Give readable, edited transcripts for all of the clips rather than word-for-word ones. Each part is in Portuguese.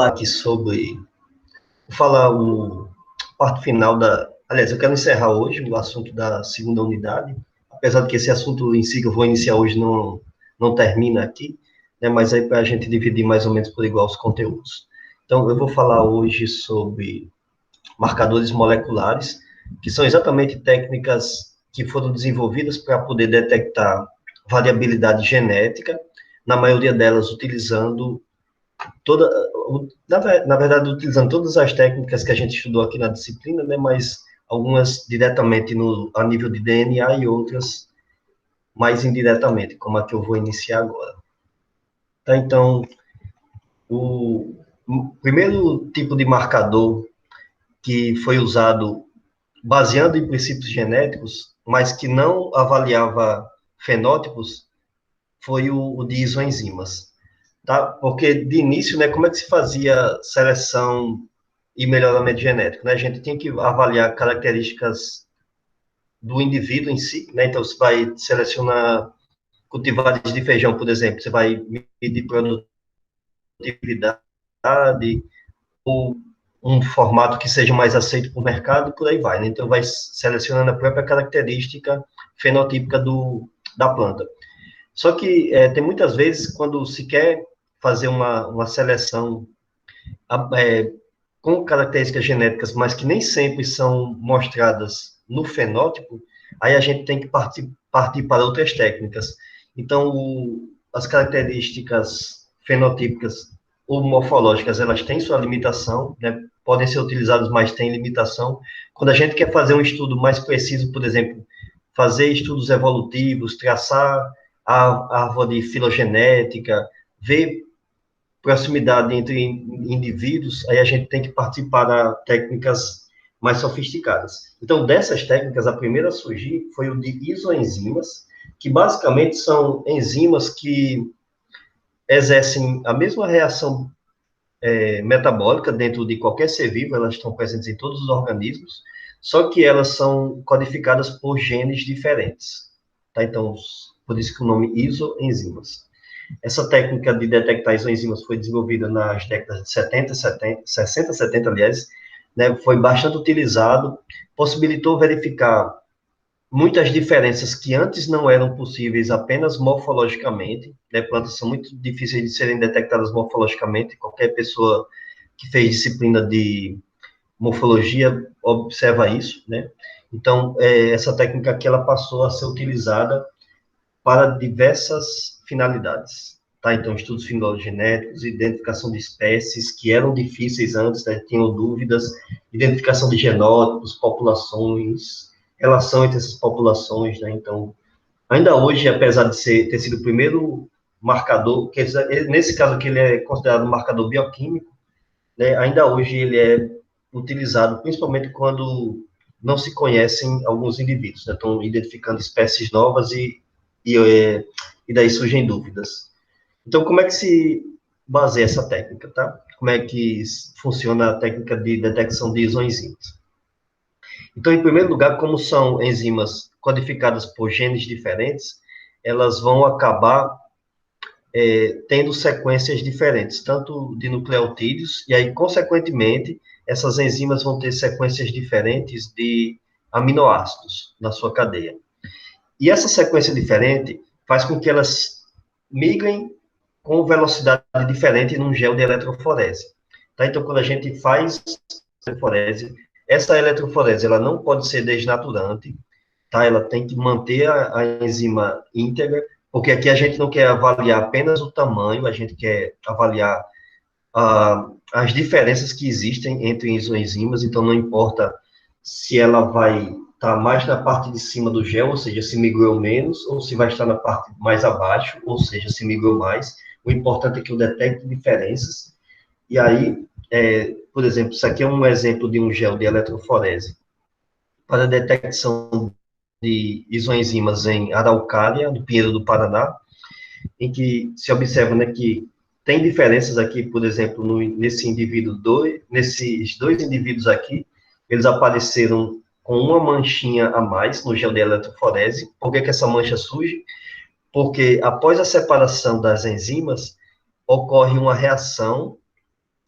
aqui sobre. Vou falar o parte final da. Aliás, eu quero encerrar hoje o assunto da segunda unidade, apesar de que esse assunto em si que eu vou iniciar hoje não termina aqui, né, mas aí para a gente dividir mais ou menos por igual os conteúdos. Então, eu vou falar hoje sobre marcadores moleculares, que são exatamente técnicas que foram desenvolvidas para poder detectar variabilidade genética, na maioria delas utilizando toda, na verdade, utilizando todas as técnicas que a gente estudou aqui na disciplina, né, mas algumas diretamente a nível de DNA e outras mais indiretamente, como a que eu vou iniciar agora. Tá, então, o primeiro tipo de marcador que foi usado baseando em princípios genéticos, mas que não avaliava fenótipos, foi o de isoenzimas. Tá? Porque de início, né, como é que se fazia seleção e melhoramento genético? Né? A gente tinha que avaliar características do indivíduo em si, né? Então você vai selecionar cultivares de feijão, por exemplo, você vai medir produtividade ou um formato que seja mais aceito por mercado e por aí vai. Né? Então vai selecionando a própria característica fenotípica da planta. Só que tem muitas vezes quando se quer fazer uma seleção é, com características genéticas, mas que nem sempre são mostradas no fenótipo, aí a gente tem que partir para outras técnicas. Então, as características fenotípicas ou morfológicas, elas têm sua limitação, né? Podem ser utilizadas, mas têm limitação. Quando a gente quer fazer um estudo mais preciso, por exemplo, fazer estudos evolutivos, traçar a árvore filogenética, ver proximidade entre indivíduos, aí a gente tem que partir para técnicas mais sofisticadas. Então, dessas técnicas, a primeira a surgir foi o de isoenzimas, que basicamente são enzimas que exercem a mesma reação metabólica dentro de qualquer ser vivo, elas estão presentes em todos os organismos, só que elas são codificadas por genes diferentes. Tá? Então, por isso que o nome isoenzimas. Essa técnica de detectar isoenzimas foi desenvolvida nas décadas de 60, 70, aliás, né, foi bastante utilizado, possibilitou verificar muitas diferenças que antes não eram possíveis apenas morfologicamente, né, plantas são muito difíceis de serem detectadas morfologicamente, qualquer pessoa que fez disciplina de morfologia observa isso, né, então, essa técnica aqui, ela passou a ser utilizada para diversas finalidades. Tá? Então, estudos filogenéticos, identificação de espécies que eram difíceis antes, né? Tinham dúvidas, identificação de genótipos, populações, relação entre essas populações. Né? Então, ainda hoje, apesar de ter sido o primeiro marcador, que nesse caso aqui ele é considerado um marcador bioquímico, né? Ainda hoje ele é utilizado principalmente quando não se conhecem alguns indivíduos, né? Estão identificando espécies novas e, é, e daí surgem dúvidas. Então, como é que se baseia essa técnica, tá? Como é que funciona a técnica de detecção de isoenzimas? Então, em primeiro lugar, como são enzimas codificadas por genes diferentes, elas vão acabar tendo sequências diferentes, tanto de nucleotídeos, e aí, consequentemente, essas enzimas vão ter sequências diferentes de aminoácidos na sua cadeia. E essa sequência diferente faz com que elas migrem com velocidade diferente num gel de eletroforese. Tá? Então, quando a gente faz eletroforese, essa eletroforese ela não pode ser desnaturante, tá? Ela tem que manter a enzima íntegra, porque aqui a gente não quer avaliar apenas o tamanho, a gente quer avaliar as diferenças que existem entre isoenzimas, então não importa se ela vai estar mais na parte de cima do gel, ou seja, se migrou menos, ou se vai estar na parte mais abaixo, ou seja, se migrou mais. O importante é que eu detecte diferenças. E aí, por exemplo, isso aqui é um exemplo de um gel de eletroforese para detecção de isoenzimas em Araucária, do Pinheiro do Paraná, em que se observa, né, que tem diferenças aqui, por exemplo, nesses dois indivíduos aqui, eles apareceram com uma manchinha a mais no gel de eletroforese. Por que essa mancha surge? Porque após a separação das enzimas, ocorre uma reação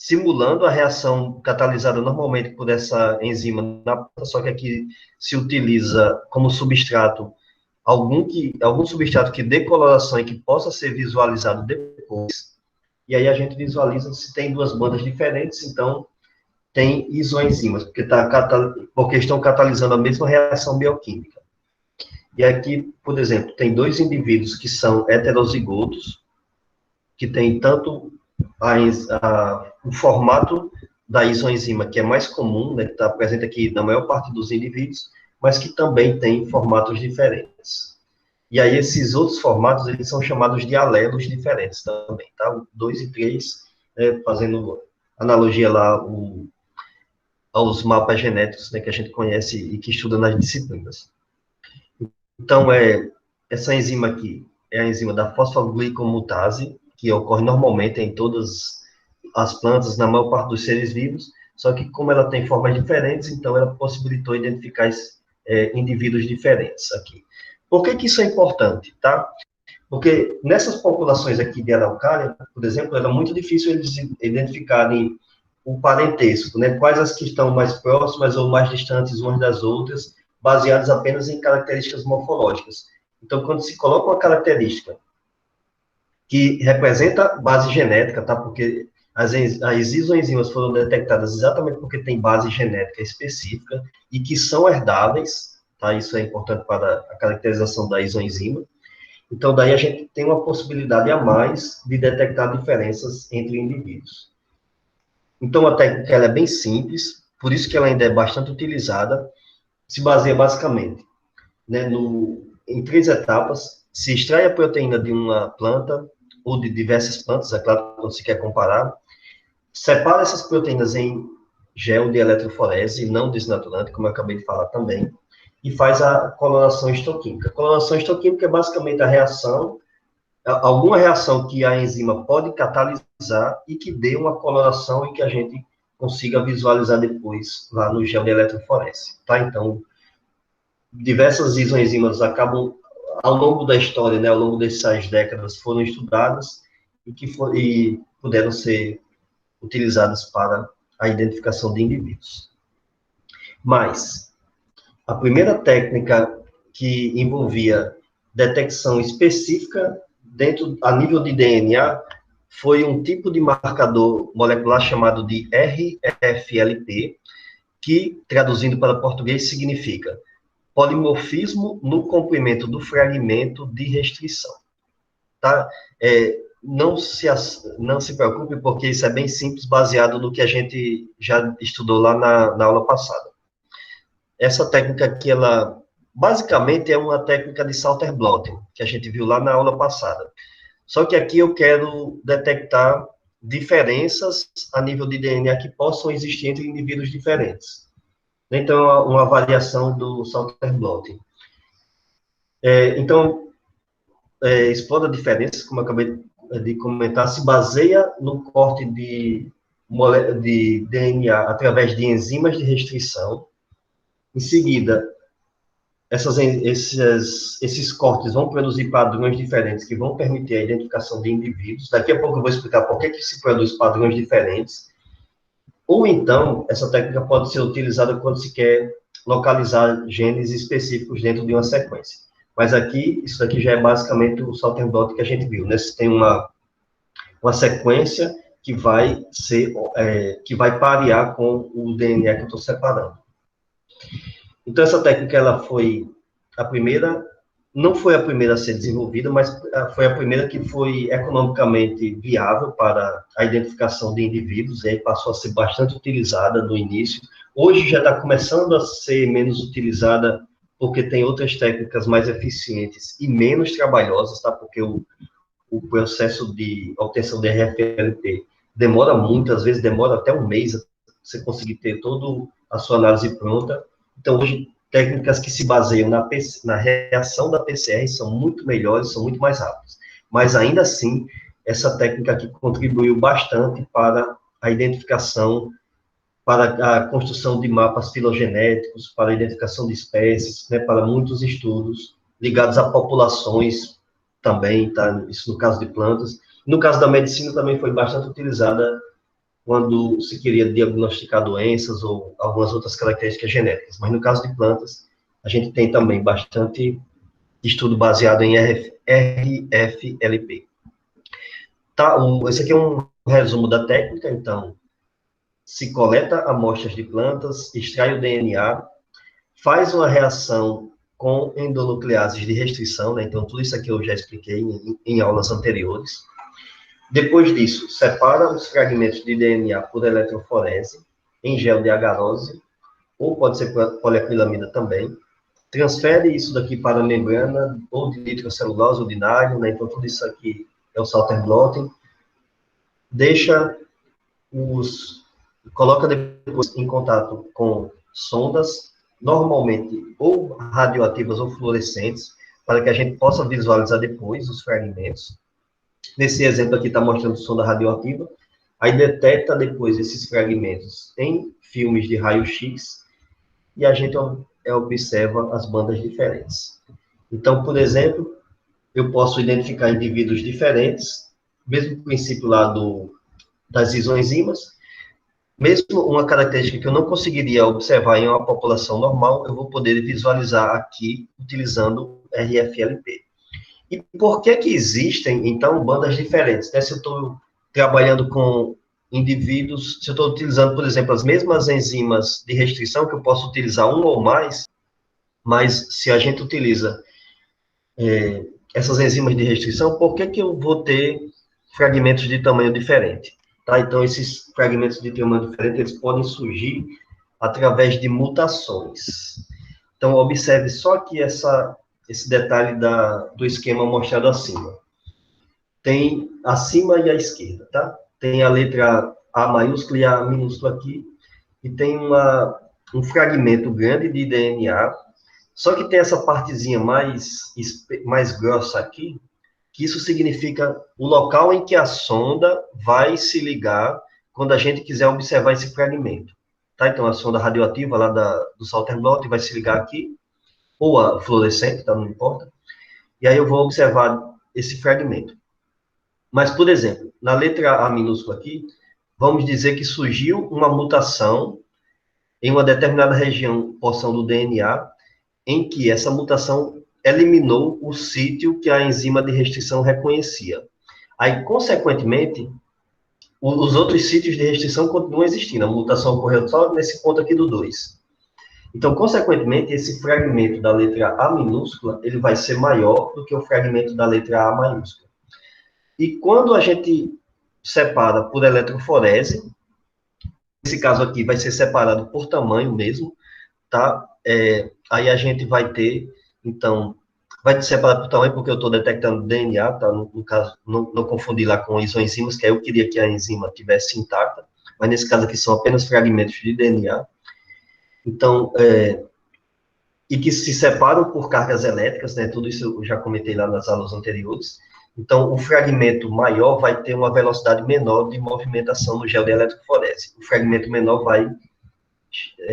simulando a reação catalisada normalmente por essa enzima na planta, só que aqui se utiliza como substrato algum substrato que dê coloração e que possa ser visualizado depois, e aí a gente visualiza se tem duas bandas diferentes, então tem isoenzimas, porque estão catalisando a mesma reação bioquímica. E aqui, por exemplo, tem dois indivíduos que são heterozigotos, que tem tanto o formato da isoenzima, que é mais comum, né, que está presente aqui na maior parte dos indivíduos, mas que também tem formatos diferentes. E aí, esses outros formatos, eles são chamados de alelos diferentes também, tá? O 2 e 3, né, fazendo analogia lá aos mapas genéticos, né, que a gente conhece e que estuda nas disciplinas. Então, essa enzima aqui é a enzima da fosfoglicomutase, que ocorre normalmente em todas as plantas, na maior parte dos seres vivos, só que como ela tem formas diferentes, então ela possibilitou identificar indivíduos diferentes aqui. Por que que isso é importante, tá? Porque nessas populações aqui de araucária, por exemplo, era muito difícil eles identificarem o parentesco, né? Quais as que estão mais próximas ou mais distantes umas das outras, baseadas apenas em características morfológicas. Então, quando se coloca uma característica que representa base genética, tá? Porque as isoenzimas foram detectadas exatamente porque tem base genética específica e que são herdáveis, tá? Isso é importante para a caracterização da isoenzima. Então, daí a gente tem uma possibilidade a mais de detectar diferenças entre indivíduos. Então, a técnica ela é bem simples, por isso que ela ainda é bastante utilizada, se baseia basicamente, né, em 3 etapas. Se extrai a proteína de uma planta, ou de diversas plantas, é claro, quando se quer comparar, separa essas proteínas em gel de eletroforese, não desnaturante, como eu acabei de falar também, e faz a coloração histoquímica. A coloração histoquímica é basicamente a reação, alguma reação que a enzima pode catalisar e que dê uma coloração e que a gente consiga visualizar depois lá no gel de eletroforese, tá? Então, diversas isoenzimas acabam, ao longo da história, né, ao longo dessas décadas, foram estudadas e puderam ser utilizadas para a identificação de indivíduos. Mas, a primeira técnica que envolvia detecção específica a nível de DNA foi um tipo de marcador molecular chamado de RFLP, que, traduzindo para português, significa polimorfismo no comprimento do fragmento de restrição. Tá? Não se preocupe, porque isso é bem simples, baseado no que a gente já estudou lá na aula passada. Essa técnica aqui, ela basicamente é uma técnica de Salter blotting, que a gente viu lá na aula passada. Só que aqui eu quero detectar diferenças a nível de DNA que possam existir entre indivíduos diferentes. Então, uma variação do Salter blotting. Então, explora diferenças, como eu acabei de comentar, se baseia no corte de DNA através de enzimas de restrição. Em seguida, esses cortes vão produzir padrões diferentes que vão permitir a identificação de indivíduos. Daqui a pouco eu vou explicar por que se produz padrões diferentes. Ou então, essa técnica pode ser utilizada quando se quer localizar genes específicos dentro de uma sequência. Mas aqui, isso aqui já é basicamente o Salter blot que a gente viu, né? Você tem uma sequência que que vai parear com o DNA que eu estou separando. Então, essa técnica, ela foi a primeira, não foi a primeira a ser desenvolvida, mas foi a primeira que foi economicamente viável para a identificação de indivíduos, e aí passou a ser bastante utilizada no início. Hoje já está começando a ser menos utilizada, porque tem outras técnicas mais eficientes e menos trabalhosas, tá? Porque o processo de obtenção de RFLP demora muito, às vezes demora até um mês você conseguir ter toda a sua análise pronta. Então, hoje, técnicas que se baseiam na reação da PCR são muito melhores, são muito mais rápidas. Mas, ainda assim, essa técnica aqui contribuiu bastante para a identificação, para a construção de mapas filogenéticos, para a identificação de espécies, né, para muitos estudos ligados a populações também, tá? Isso no caso de plantas. No caso da medicina, também foi bastante utilizada quando se queria diagnosticar doenças ou algumas outras características genéticas. Mas no caso de plantas, a gente tem também bastante estudo baseado em RFLP. Tá, esse aqui é um resumo da técnica, então, se coleta amostras de plantas, extrai o DNA, faz uma reação com endonucleases de restrição, né? Então, tudo isso aqui eu já expliquei em aulas anteriores. Depois disso, separa os fragmentos de DNA por eletroforese, em gel de agarose, ou pode ser poliacrilamida também. Transfere isso daqui para a membrana, ou de nitrocelulose ou de nylon, né? Então, tudo isso aqui é o Salter blotting. Deixa coloca depois em contato com sondas, normalmente ou radioativas ou fluorescentes, para que a gente possa visualizar depois os fragmentos. Nesse exemplo aqui está mostrando sonda radioativa, aí detecta depois esses fragmentos em filmes de raio-x e a gente observa as bandas diferentes. Então, por exemplo, eu posso identificar indivíduos diferentes, mesmo princípio lá das isoenzimas, mesmo uma característica que eu não conseguiria observar em uma população normal, eu vou poder visualizar aqui utilizando RFLP. E por que que existem, então, bandas diferentes? Né? Se eu estou trabalhando com indivíduos, se eu estou utilizando, por exemplo, as mesmas enzimas de restrição, que eu posso utilizar uma ou mais, mas se a gente utiliza essas enzimas de restrição, por que que eu vou ter fragmentos de tamanho diferente? Tá? Então, esses fragmentos de tamanho diferente, eles podem surgir através de mutações. Então, observe só aqui esse detalhe do esquema mostrado acima. Tem acima e à esquerda, tá? Tem a letra A maiúscula e A minúscula aqui, e tem um fragmento grande de DNA, só que tem essa partezinha mais grossa aqui, que isso significa o local em que a sonda vai se ligar quando a gente quiser observar esse fragmento. Tá? Então, a sonda radioativa lá do Salter blotting vai se ligar aqui, ou a fluorescente, tá? Não importa. E aí eu vou observar esse fragmento. Mas, por exemplo, na letra A minúscula aqui, vamos dizer que surgiu uma mutação em uma determinada região, porção do DNA, em que essa mutação eliminou o sítio que a enzima de restrição reconhecia. Aí, consequentemente, os outros sítios de restrição continuam existindo. A mutação ocorreu só nesse ponto aqui do 2. Então, consequentemente, esse fragmento da letra A minúscula, ele vai ser maior do que o fragmento da letra A maiúscula. E quando a gente separa por eletroforese, nesse caso aqui vai ser separado por tamanho mesmo, tá? Aí a gente vai ter, então, vai separar por tamanho porque eu estou detectando DNA, tá? No caso, não confundir lá com isoenzimas, que aí eu queria que a enzima tivesse intacta, mas nesse caso aqui são apenas fragmentos de DNA. Então, e que se separam por cargas elétricas, né? Tudo isso eu já comentei lá nas aulas anteriores. Então, o fragmento maior vai ter uma velocidade menor de movimentação no gel de eletroforese. O fragmento menor vai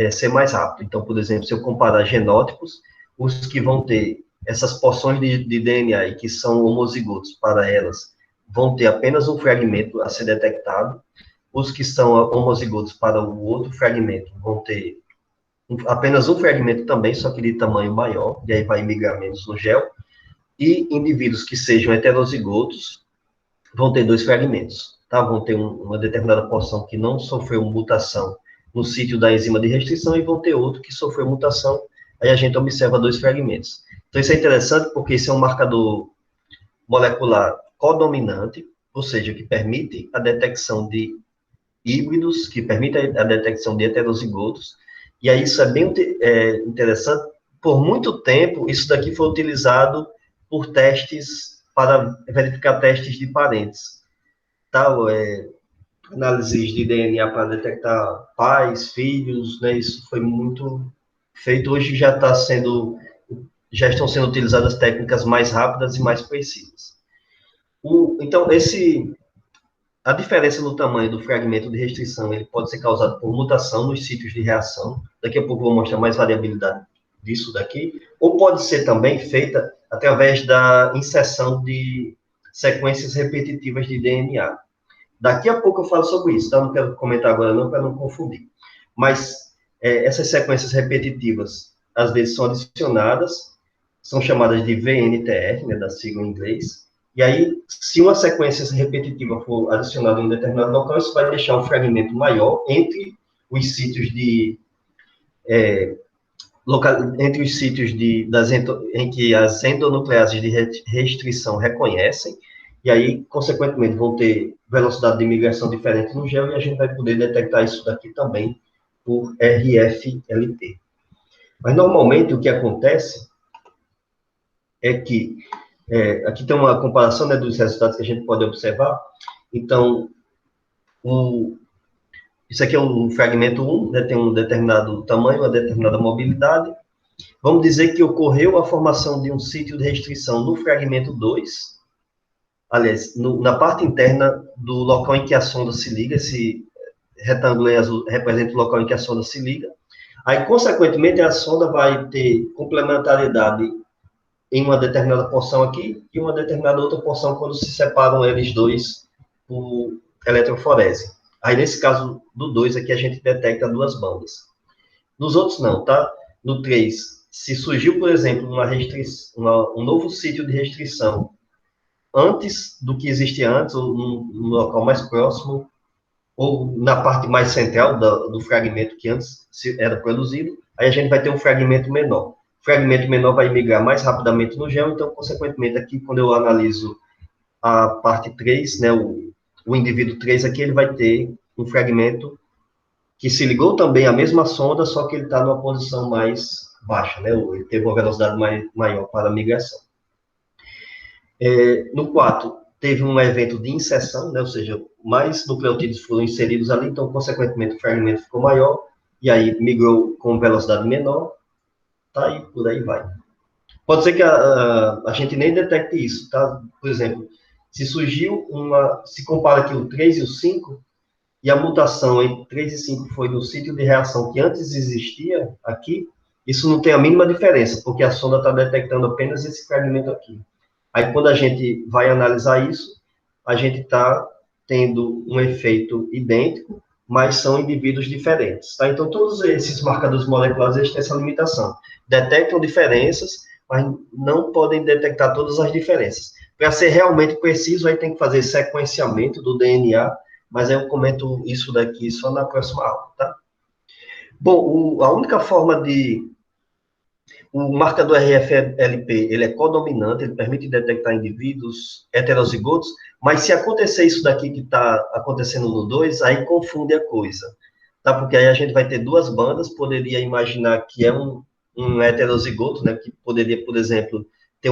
ser mais rápido. Então, por exemplo, se eu comparar genótipos, os que vão ter essas porções de DNA e que são homozigotos para elas, vão ter apenas um fragmento a ser detectado. Os que são homozigotos para o outro fragmento vão ter apenas um fragmento também, só que de tamanho maior, e aí vai migrar menos no gel. E indivíduos que sejam heterozigotos vão ter dois fragmentos, tá? Vão ter uma determinada porção que não sofreu mutação no sítio da enzima de restrição e vão ter outro que sofreu mutação, aí a gente observa dois fragmentos. Então, isso é interessante porque esse é um marcador molecular codominante, ou seja, que permite a detecção de híbridos, que permite a detecção de heterozigotos, e aí isso é bem interessante. Por muito tempo, isso daqui foi utilizado por testes, para verificar testes de parentes, tal, análises de DNA para detectar pais, filhos, né, isso foi muito feito, hoje já estão sendo utilizadas técnicas mais rápidas e mais precisas. Então, a diferença no tamanho do fragmento de restrição, ele pode ser causado por mutação nos sítios de reação, daqui a pouco eu vou mostrar mais variabilidade disso daqui, ou pode ser também feita através da inserção de sequências repetitivas de DNA. Daqui a pouco eu falo sobre isso, tá? Não quero comentar agora não, para não confundir. Mas essas sequências repetitivas, às vezes, são adicionadas, são chamadas de VNTR, né, da sigla em inglês, e aí, se uma sequência repetitiva for adicionada em um determinado local, isso vai deixar um fragmento maior entre os sítios de entre os sítios em que as endonucleases de restrição reconhecem, e aí, consequentemente, vão ter velocidade de migração diferente no gel, e a gente vai poder detectar isso daqui também por RFLP. Mas, normalmente, o que acontece é que, aqui tem uma comparação, né, dos resultados que a gente pode observar. Então, isso aqui é um fragmento 1, né, tem um determinado tamanho, uma determinada mobilidade. Vamos dizer que ocorreu a formação de um sítio de restrição no fragmento 2, aliás, na parte interna do local em que a sonda se liga, esse retângulo em azul representa o local em que a sonda se liga. Aí, consequentemente, a sonda vai ter complementariedade em uma determinada porção aqui e uma determinada outra porção quando se separam eles dois por eletroforese. Aí, nesse caso do 2, aqui a gente detecta duas bandas. Nos outros, não, tá? No 3, se surgiu, por exemplo, um novo sítio de restrição antes do que existia antes, ou no local mais próximo, ou na parte mais central do fragmento que antes era produzido, aí a gente vai ter um fragmento menor. O fragmento menor vai migrar mais rapidamente no gel, então, consequentemente, aqui, quando eu analiso a parte 3, né, o indivíduo 3 aqui, ele vai ter um fragmento que se ligou também à mesma sonda, só que ele está numa posição mais baixa, né? Ele teve uma velocidade maior para a migração. No 4, teve um evento de inserção, né? Ou seja, mais nucleotídeos foram inseridos ali, então, consequentemente, o fragmento ficou maior, e aí migrou com velocidade menor, tá? E por aí vai. Pode ser que a gente nem detecte isso, tá? Por exemplo, se surgiu se compara aqui o 3 e o 5, e a mutação entre 3 e 5 foi no sítio de reação que antes existia aqui, isso não tem a mínima diferença, porque a sonda está detectando apenas esse fragmento aqui. Aí, quando a gente vai analisar isso, a gente está tendo um efeito idêntico, mas são indivíduos diferentes, tá? Então, todos esses marcadores moleculares, eles têm essa limitação. Detectam diferenças, mas não podem detectar todas as diferenças. Para ser realmente preciso, aí tem que fazer sequenciamento do DNA, mas eu comento isso daqui só na próxima aula, tá? Bom, a única forma o marcador RFLP, ele é codominante, ele permite detectar indivíduos heterozigotos, mas se acontecer isso daqui que está acontecendo no 2, aí confunde a coisa, tá? Porque aí a gente vai ter duas bandas, poderia imaginar que é um heterozigoto, né? Que poderia, por exemplo, ter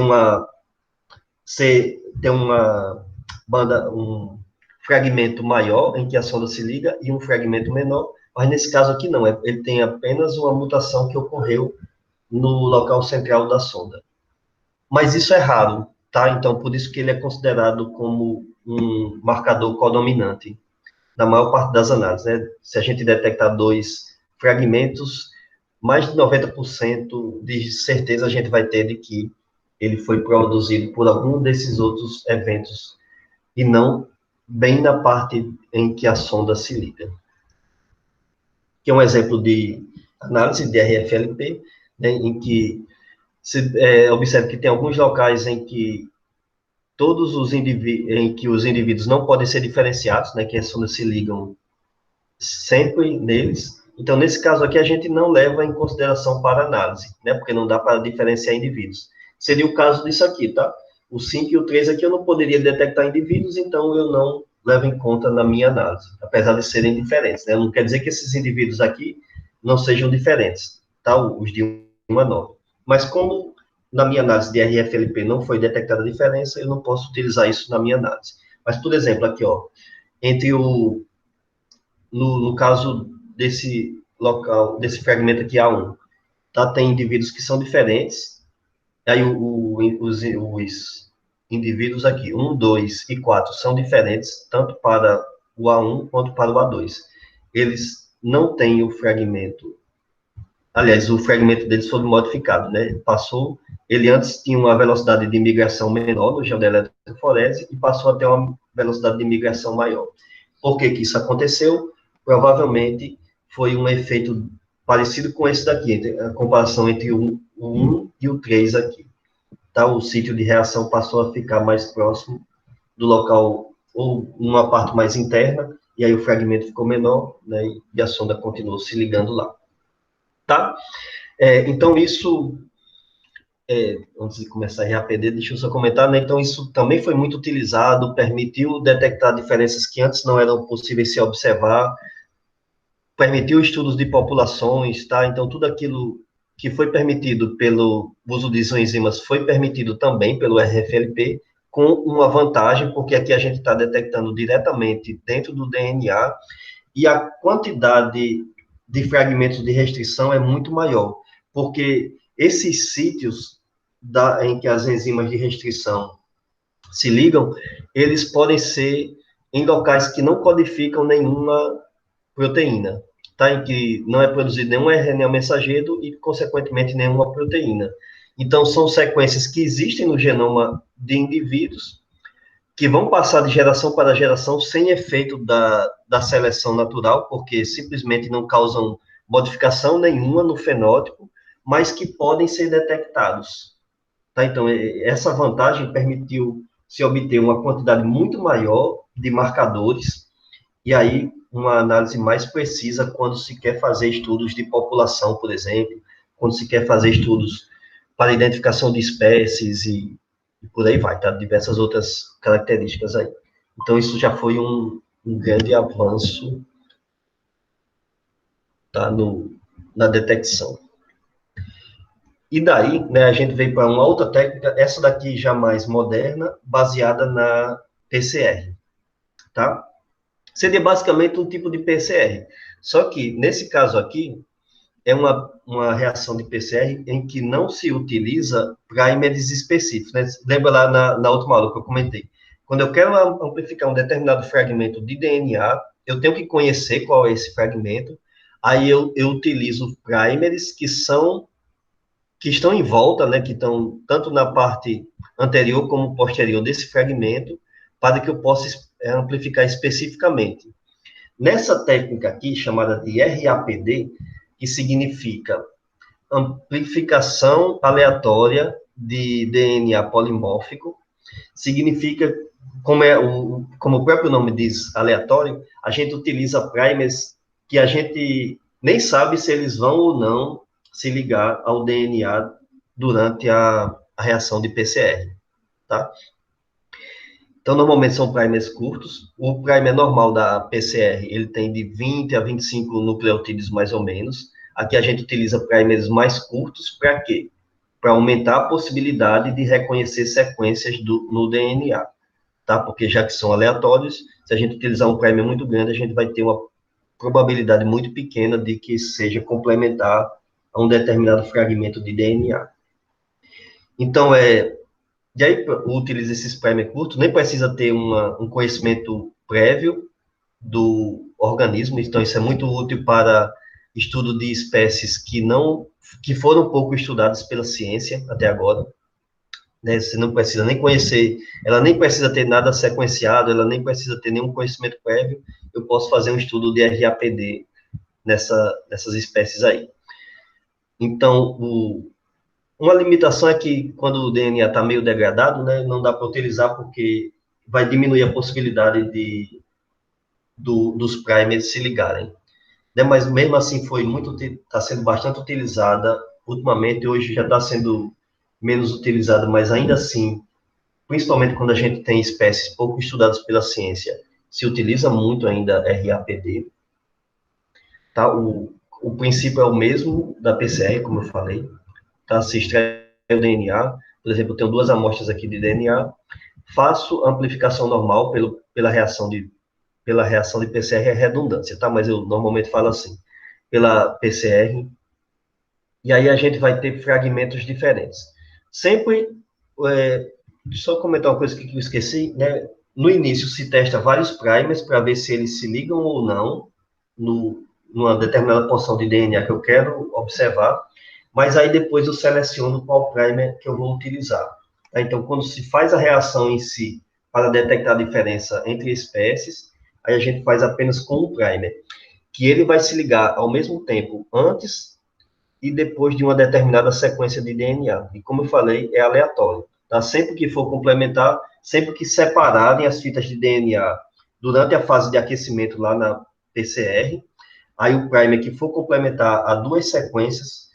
ter uma banda, um fragmento maior em que a sonda se liga e um fragmento menor, mas nesse caso aqui não, ele tem apenas uma mutação que ocorreu no local central da sonda. Mas isso é raro, tá? Então, por isso que ele é considerado como um marcador codominante na maior parte das análises, né? Se a gente detectar dois fragmentos, mais de 90% de certeza a gente vai ter de que ele foi produzido por algum desses outros eventos e não bem na parte em que a sonda se liga. Que é um exemplo de análise de RFLP, né, em que se observa que tem alguns locais em que os indivíduos não podem ser diferenciados, né, que as sondas se ligam sempre neles. Então, nesse caso aqui, a gente não leva em consideração para análise, né, porque não dá para diferenciar indivíduos. Seria o caso disso aqui, tá? O 5 e o 3 aqui eu não poderia detectar indivíduos, então eu não levo em conta na minha análise, apesar de serem diferentes, né? Não quer dizer que esses indivíduos aqui não sejam diferentes, tá? Os de 1 a 9. Mas como na minha análise de RFLP não foi detectada a diferença, eu não posso utilizar isso na minha análise. Mas, por exemplo, aqui, ó, entre no caso desse local, desse fragmento aqui A1, tá? Tem indivíduos que são diferentes, aí os indivíduos aqui, 1, 2 e 4, são diferentes, tanto para o A1 quanto para o A2. Eles não têm o fragmento, aliás, o fragmento deles foi modificado, né? Ele antes tinha uma velocidade de migração menor no gel de eletroforese e passou a ter uma velocidade de migração maior. Por que que isso aconteceu? Provavelmente foi um efeito parecido com esse daqui, a comparação entre o 1 e o 3 aqui. Tá? O sítio de reação passou a ficar mais próximo do local, ou numa parte mais interna, e aí o fragmento ficou menor, né, e a sonda continuou se ligando lá. Tá? Então, isso, antes de começar a RAPD, deixa eu só comentar, né, então isso também foi muito utilizado, permitiu detectar diferenças que antes não eram possíveis se observar, permitiu estudos de populações, tá? Então, tudo aquilo que foi permitido pelo uso de isoenzimas foi permitido também pelo RFLP, com uma vantagem, porque aqui a gente está detectando diretamente dentro do DNA, e a quantidade de fragmentos de restrição é muito maior, porque esses sítios em que as enzimas de restrição se ligam, eles podem ser em locais que não codificam nenhuma proteína, tá? Em que não é produzido nenhum RNA mensageiro e, consequentemente, nenhuma proteína. Então, são sequências que existem no genoma de indivíduos que vão passar de geração para geração sem efeito da seleção natural, porque simplesmente não causam modificação nenhuma no fenótipo, mas que podem ser detectados. Tá? Então, essa vantagem permitiu se obter uma quantidade muito maior de marcadores, e aí uma análise mais precisa quando se quer fazer estudos de população, por exemplo, quando se quer fazer estudos para identificação de espécies e por aí vai, tá? Diversas outras características aí. Então, isso já foi um grande avanço, tá? Na detecção. E daí, né, a gente veio para uma outra técnica, essa daqui já mais moderna, baseada na PCR, tá? Seria basicamente um tipo de PCR. Só que, nesse caso aqui, é uma reação de PCR em que não se utiliza primers específicos, né? Lembra lá na última aula que eu comentei? Quando eu quero amplificar um determinado fragmento de DNA, eu tenho que conhecer qual é esse fragmento, aí eu utilizo primers que estão em volta, né, que estão tanto na parte anterior como posterior desse fragmento, para que eu possa amplificar especificamente. Nessa técnica aqui, chamada de RAPD, que significa amplificação aleatória de DNA polimórfico, significa, como o próprio nome diz, aleatório, a gente utiliza primers que a gente nem sabe se eles vão ou não se ligar ao DNA durante a reação de PCR, tá? Então, normalmente são primers curtos. O primer normal da PCR, ele tem de 20 a 25 nucleotídeos, mais ou menos. Aqui a gente utiliza primers mais curtos, para quê? Para aumentar a possibilidade de reconhecer sequências no DNA, tá? Porque já que são aleatórios, se a gente utilizar um primer muito grande, a gente vai ter uma probabilidade muito pequena de que seja complementar a um determinado fragmento de DNA. Então, e aí, utiliza esses primer curtos, nem precisa ter um conhecimento prévio do organismo, então isso é muito útil para estudo de espécies que foram pouco estudadas pela ciência até agora, né? Você não precisa nem conhecer, ela nem precisa ter nada sequenciado, ela nem precisa ter nenhum conhecimento prévio, eu posso fazer um estudo de RAPD nessas espécies aí. Então, uma limitação é que quando o DNA está meio degradado, né, não dá para utilizar porque vai diminuir a possibilidade dos primers se ligarem. Né, mas mesmo assim está sendo bastante utilizada ultimamente, hoje já está sendo menos utilizada, mas ainda assim, principalmente quando a gente tem espécies pouco estudadas pela ciência, se utiliza muito ainda RAPD. Tá? O princípio é o mesmo da PCR, como eu falei, tá? Se extrai o DNA, por exemplo, eu tenho duas amostras aqui de DNA, faço amplificação normal pela reação de PCR é redundância, tá? Mas eu normalmente falo assim, pela PCR, e aí a gente vai ter fragmentos diferentes. Sempre, só comentar uma coisa que eu esqueci, né? No início se testa vários primers para ver se eles se ligam ou não numa determinada porção de DNA que eu quero observar, mas aí depois eu seleciono qual primer que eu vou utilizar. Tá? Então, quando se faz a reação em si, para detectar a diferença entre espécies, aí a gente faz apenas com o primer, que ele vai se ligar ao mesmo tempo antes e depois de uma determinada sequência de DNA. E como eu falei, é aleatório. Tá? Sempre que for complementar, sempre que separarem as fitas de DNA durante a fase de aquecimento lá na PCR, aí o primer que for complementar a duas sequências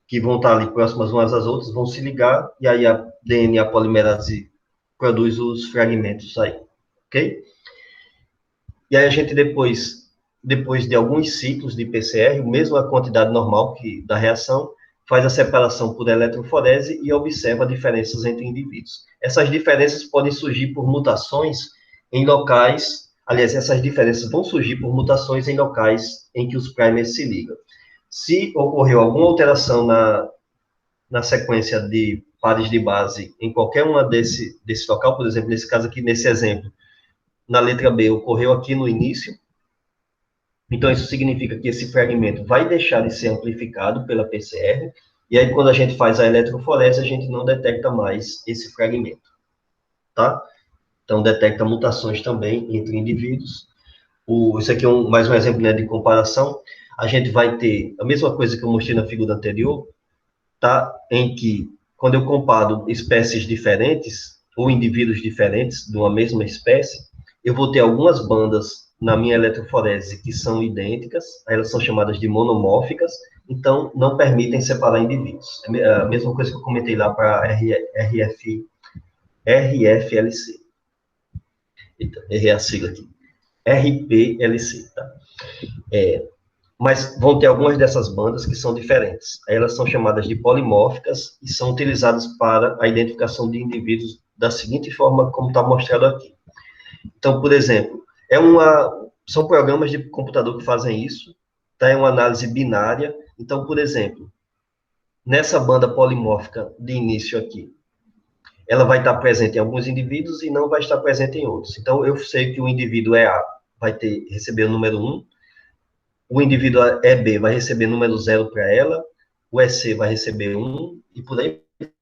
que vão estar ali próximas umas às outras, vão se ligar, e aí a DNA polimerase produz os fragmentos aí, ok? E aí a gente depois de alguns ciclos de PCR, mesmo a quantidade normal da reação, faz a separação por eletroforese e observa diferenças entre indivíduos. Essas diferenças podem surgir por mutações em locais, aliás, essas diferenças vão surgir por mutações em locais em que os primers se ligam. Se ocorreu alguma alteração na sequência de pares de base em qualquer uma desse local, por exemplo, nesse caso aqui, nesse exemplo, na letra B, ocorreu aqui no início, então isso significa que esse fragmento vai deixar de ser amplificado pela PCR, e aí quando a gente faz a eletroforese, a gente não detecta mais esse fragmento, tá? Então detecta mutações também entre indivíduos. Isso aqui é mais um exemplo, né, de comparação. A gente vai ter a mesma coisa que eu mostrei na figura anterior, tá? Em que, quando eu comparo espécies diferentes, ou indivíduos diferentes de uma mesma espécie, eu vou ter algumas bandas na minha eletroforese que são idênticas, elas são chamadas de monomórficas, então não permitem separar indivíduos. É a mesma coisa que eu comentei lá para RFLC. Eita, errei a sigla aqui. RPLC, tá? Mas vão ter algumas dessas bandas que são diferentes. Elas são chamadas de polimórficas e são utilizadas para a identificação de indivíduos da seguinte forma como está mostrado aqui. Então, por exemplo, são programas de computador que fazem isso, tá? É uma análise binária. Então, por exemplo, nessa banda polimórfica de início aqui, ela vai estar presente em alguns indivíduos e não vai estar presente em outros. Então, eu sei que o indivíduo A vai receber o número 1, o indivíduo EB vai receber número 0 para ela, o EC vai receber 1, e por aí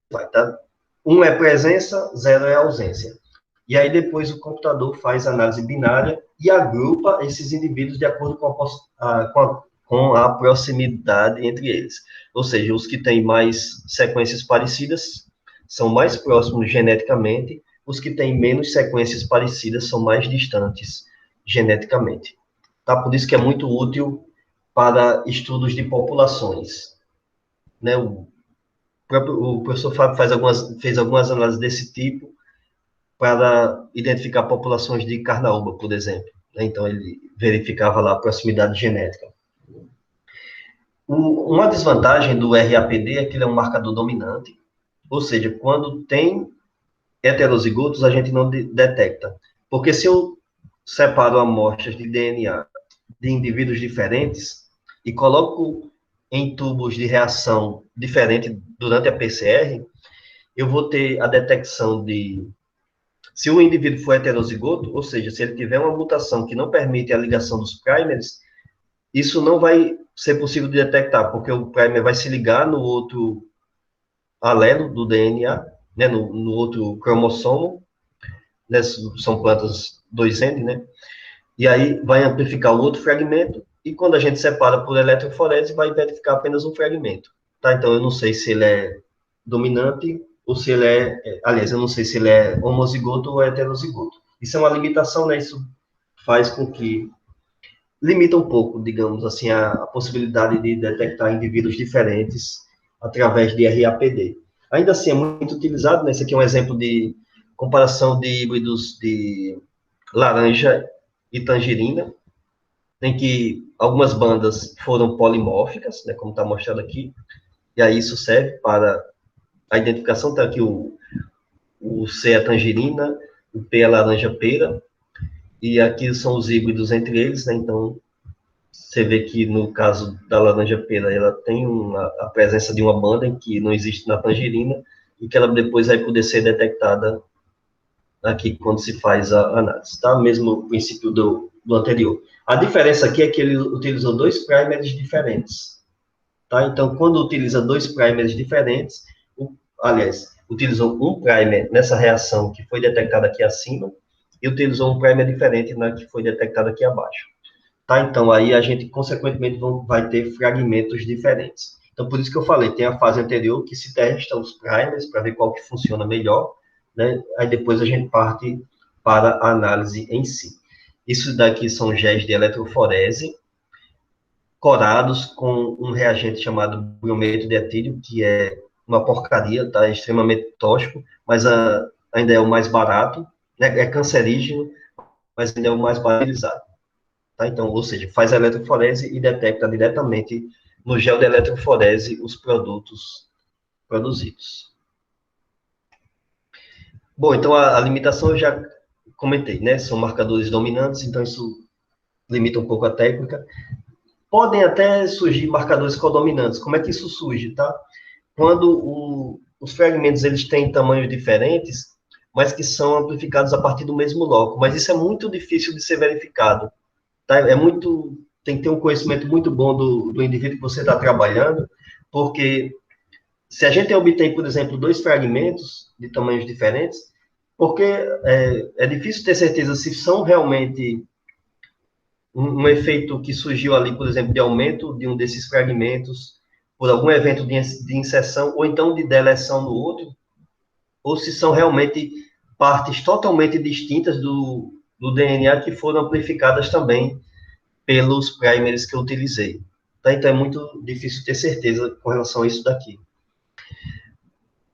vai, tá? 1 é presença, 0 é ausência. E aí depois o computador faz análise binária e agrupa esses indivíduos de acordo com a proximidade entre eles. Ou seja, os que têm mais sequências parecidas são mais próximos geneticamente, os que têm menos sequências parecidas são mais distantes geneticamente. Tá? Por isso que é muito útil para estudos de populações. Né? O professor Fábio fez algumas análises desse tipo para identificar populações de carnaúba, por exemplo. Né? Então, ele verificava lá a proximidade genética. Uma desvantagem do RAPD é que ele é um marcador dominante, ou seja, quando tem heterozigotos, a gente não detecta. Porque se eu separo amostras de DNA de indivíduos diferentes e coloco em tubos de reação diferente durante a PCR, eu vou ter a detecção de... Se o indivíduo for heterozigoto, ou seja, se ele tiver uma mutação que não permite a ligação dos primers, isso não vai ser possível de detectar, porque o primer vai se ligar no outro alelo do DNA, né, no outro cromossomo, né, são plantas 2N, né, e aí vai amplificar o outro fragmento, e quando a gente separa por eletroforese, vai verificar apenas um fragmento, tá? Então, eu não sei se ele é dominante, ou se ele aliás, eu não sei se ele é homozigoto ou heterozigoto. Isso é uma limitação, né? Isso faz com que limita um pouco, digamos assim, a possibilidade de detectar indivíduos diferentes através de RAPD. Ainda assim, é muito utilizado, né? Esse aqui é um exemplo de comparação de híbridos de laranja e tangerina, em que algumas bandas foram polimórficas, né, como está mostrado aqui, e aí isso serve para a identificação, tá aqui o C é a tangerina, o P é a laranja-pera, e aqui são os híbridos entre eles, né, então você vê que no caso da laranja-pera, ela tem a presença de uma banda que não existe na tangerina, e que ela depois vai poder ser detectada aqui quando se faz a análise, tá? Mesmo o princípio do anterior. A diferença aqui é que ele utilizou dois primers diferentes, tá? Então, quando utiliza dois primers diferentes, aliás, utilizou um primer nessa reação que foi detectada aqui acima, e utilizou um primer diferente na que foi detectado aqui abaixo. Tá? Então, aí a gente, consequentemente, vai ter fragmentos diferentes. Então, por isso que eu falei, tem a fase anterior que se testa os primers para ver qual que funciona melhor, né? Aí depois a gente parte para a análise em si. Isso daqui são géis de eletroforese, corados com um reagente chamado brometo de etílio, que é uma porcaria, tá? É extremamente tóxico, mas ainda é o mais barato, né? É cancerígeno, mas ainda é o mais barato. Tá? Então, ou seja, faz a eletroforese e detecta diretamente no gel de eletroforese os produtos produzidos. Bom, então a limitação eu já comentei, né? São marcadores dominantes, então isso limita um pouco a técnica. Podem até surgir marcadores codominantes. Como é que isso surge, tá? Quando os fragmentos eles têm tamanhos diferentes, mas que são amplificados a partir do mesmo loco. Mas isso é muito difícil de ser verificado. Tá? Tem que ter um conhecimento muito bom do indivíduo que você está trabalhando, porque se a gente obtém, por exemplo, dois fragmentos de tamanhos diferentes, porque é difícil ter certeza se são realmente um efeito que surgiu ali, por exemplo, de aumento de um desses fragmentos, por algum evento de inserção, ou então de deleção no outro, ou se são realmente partes totalmente distintas do DNA que foram amplificadas também pelos primers que eu utilizei. Tá? Então, é muito difícil ter certeza com relação a isso daqui.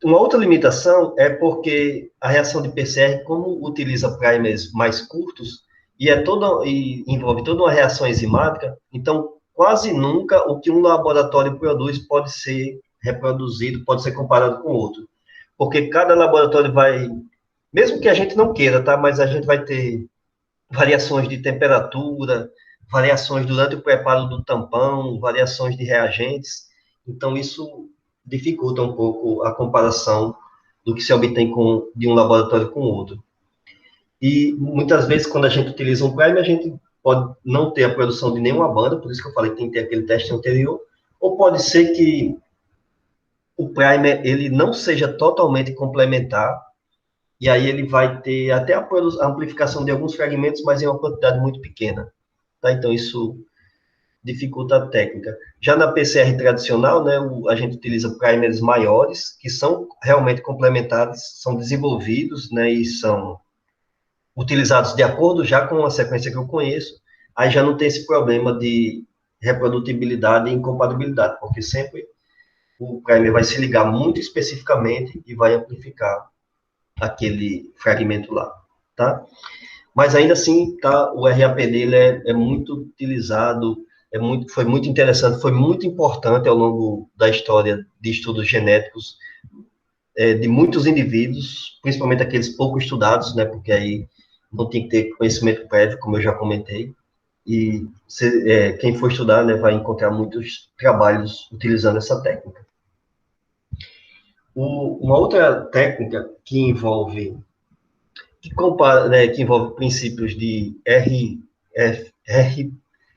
Uma outra limitação é porque a reação de PCR, como utiliza primers mais curtos, e envolve toda uma reação enzimática, então, quase nunca o que um laboratório produz pode ser reproduzido, pode ser comparado com outro. Porque cada laboratório vai, mesmo que a gente não queira, tá? Mas a gente vai ter variações de temperatura, variações durante o preparo do tampão, variações de reagentes. Então, isso dificulta um pouco a comparação do que se obtém de um laboratório com outro. E muitas vezes, quando a gente utiliza um primer, a gente pode não ter a produção de nenhuma banda, por isso que eu falei que tem que ter aquele teste anterior, ou pode ser que o primer ele não seja totalmente complementar, e aí ele vai ter até a amplificação de alguns fragmentos, mas em uma quantidade muito pequena. Tá? Então, isso dificulta a técnica. Já na PCR tradicional, né, a gente utiliza primers maiores, que são realmente complementares, são desenvolvidos, né, e são utilizados de acordo já com a sequência que eu conheço, aí já não tem esse problema de reprodutibilidade e incompatibilidade, porque sempre o primer vai se ligar muito especificamente e vai amplificar aquele fragmento lá, tá? Mas ainda assim, tá, o RAP dele é muito utilizado, foi muito interessante, foi muito importante ao longo da história de estudos genéticos de muitos indivíduos, principalmente aqueles pouco estudados, né, porque aí não tem que ter conhecimento prévio, como eu já comentei, e quem for estudar, né, vai encontrar muitos trabalhos utilizando essa técnica. Uma outra técnica que envolve princípios de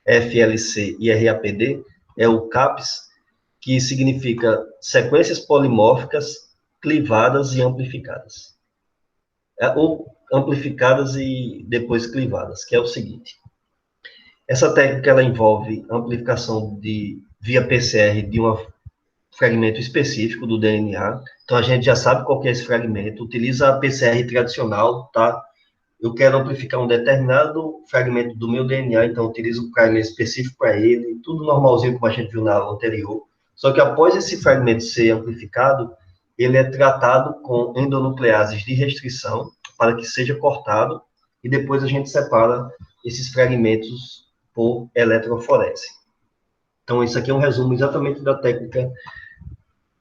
RFLC e RAPD, é o CAPS, que significa sequências polimórficas clivadas e amplificadas. Ou amplificadas e depois clivadas, que é o seguinte. Essa técnica ela envolve amplificação via PCR de um fragmento específico do DNA. Então a gente já sabe qual que é esse fragmento, utiliza a PCR tradicional, tá? Eu quero amplificar um determinado fragmento do meu DNA, então eu utilizo um primer específico para ele, tudo normalzinho como a gente viu na aula anterior. Só que após esse fragmento ser amplificado, ele é tratado com endonucleases de restrição para que seja cortado e depois a gente separa esses fragmentos por eletroforese. Então, isso aqui é um resumo exatamente da técnica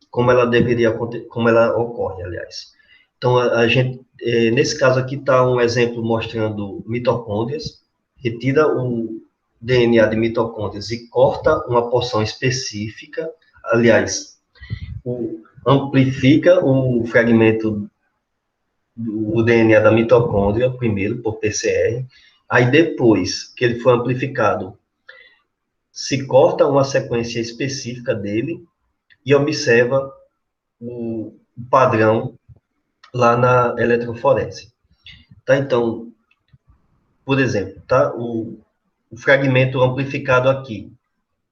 como ela deveria acontecer, como ela ocorre, aliás. Então, a gente, nesse caso aqui está um exemplo mostrando mitocôndrias, retira o DNA de mitocôndrias e corta uma porção específica, aliás, amplifica o fragmento do DNA da mitocôndria, primeiro, por PCR, aí depois que ele foi amplificado, se corta uma sequência específica dele e observa o padrão lá na eletroforese. Tá? Então, por exemplo, tá? O fragmento amplificado aqui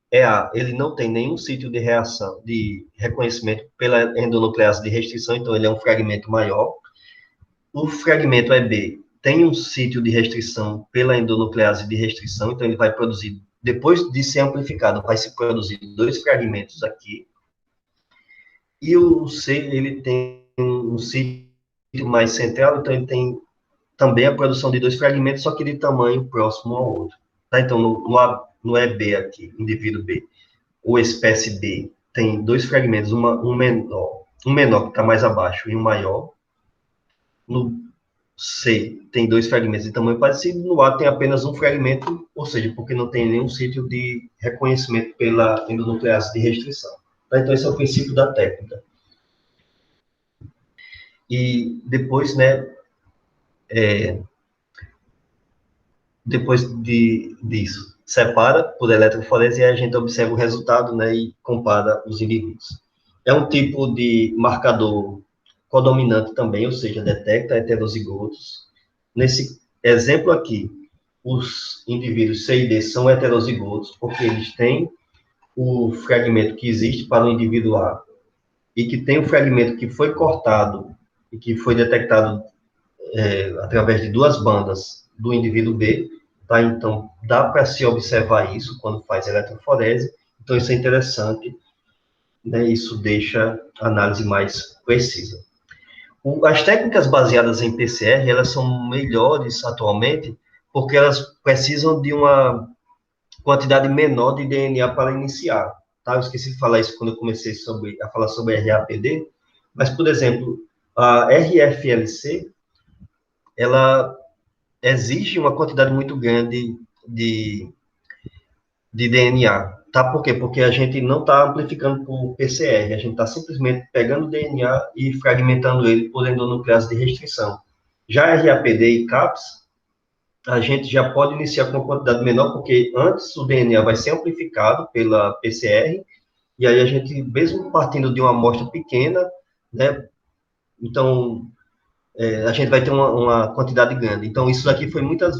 é A, ele não tem nenhum sítio de reação, de reconhecimento pela endonuclease de restrição, então ele é um fragmento maior. O fragmento EB tem um sítio de restrição pela endonuclease de restrição, então ele vai produzir, depois de ser amplificado, vai se produzir 2 fragmentos aqui. E o C, ele tem um sítio mais central, então ele tem também a produção de 2 fragmentos, só que de tamanho próximo ao outro. Tá? Então, no EB aqui, indivíduo B, o espécie B tem 2 fragmentos, um menor que está mais abaixo e um maior. No C tem 2 fragmentos de tamanho parecido, no A tem apenas um fragmento, ou seja, porque não tem nenhum sítio de reconhecimento pela endonuclease de restrição. Tá? Então, esse é o princípio da técnica. E depois, né, depois disso, separa por eletroforese e a gente observa o resultado, né, e compara os indivíduos. É um tipo de marcador codominante também, ou seja, detecta heterozigotos. Nesse exemplo aqui, os indivíduos C e D são heterozigotos, porque eles têm o fragmento que existe para o indivíduo A e que tem o fragmento que foi cortado e que foi detectado através de 2 bandas do indivíduo B, tá? Então, dá para se observar isso quando faz eletroforese, então isso é interessante, né? Isso deixa a análise mais precisa. As técnicas baseadas em PCR, elas são melhores atualmente, porque elas precisam de uma quantidade menor de DNA para iniciar, tá? Eu esqueci de falar isso quando eu comecei a falar sobre RAPD, mas, por exemplo, a RFLC, ela exige uma quantidade muito grande de, de DNA. Tá? Por quê? Porque a gente não está amplificando por PCR, a gente está simplesmente pegando o DNA e fragmentando ele por endonuclease de restrição. Já RAPD e CAPS, a gente já pode iniciar com uma quantidade menor, porque antes o DNA vai ser amplificado pela PCR, e aí a gente, mesmo partindo de uma amostra pequena, né, então a gente vai ter uma quantidade grande. Então, isso daqui foi muitas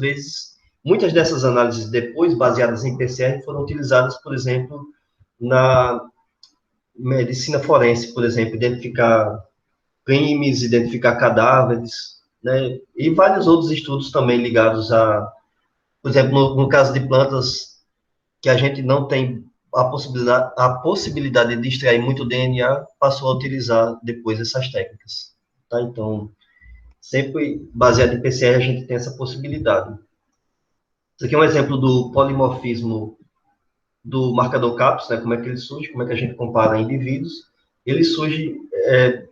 dessas análises depois, baseadas em PCR, foram utilizadas, por exemplo, na medicina forense, por exemplo, identificar crimes, identificar cadáveres, né, e vários outros estudos também ligados a, por exemplo, no caso de plantas que a gente não tem a possibilidade de extrair muito DNA, passou a utilizar depois essas técnicas. Tá? Então, sempre baseado em PCR, a gente tem essa possibilidade. Isso aqui é um exemplo do polimorfismo do marcador CAPS, né, como é que ele surge, como é que a gente compara indivíduos. Ele surge,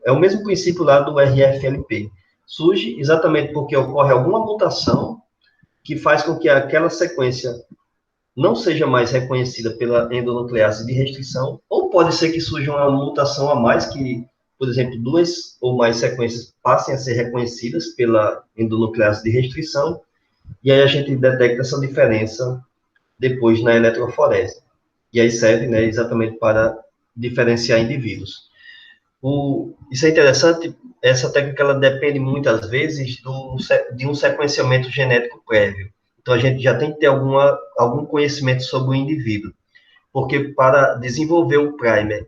é o mesmo princípio lá do RFLP. Surge exatamente porque ocorre alguma mutação que faz com que aquela sequência não seja mais reconhecida pela endonuclease de restrição, ou pode ser que surja uma mutação a mais que, por exemplo, 2 ou mais sequências passem a ser reconhecidas pela endonuclease de restrição, e aí a gente detecta essa diferença depois na eletroforese. E aí serve, né, exatamente para diferenciar indivíduos. Isso é interessante, essa técnica ela depende muitas vezes de um sequenciamento genético prévio. Então a gente já tem que ter algum conhecimento sobre o indivíduo, porque para desenvolver o primer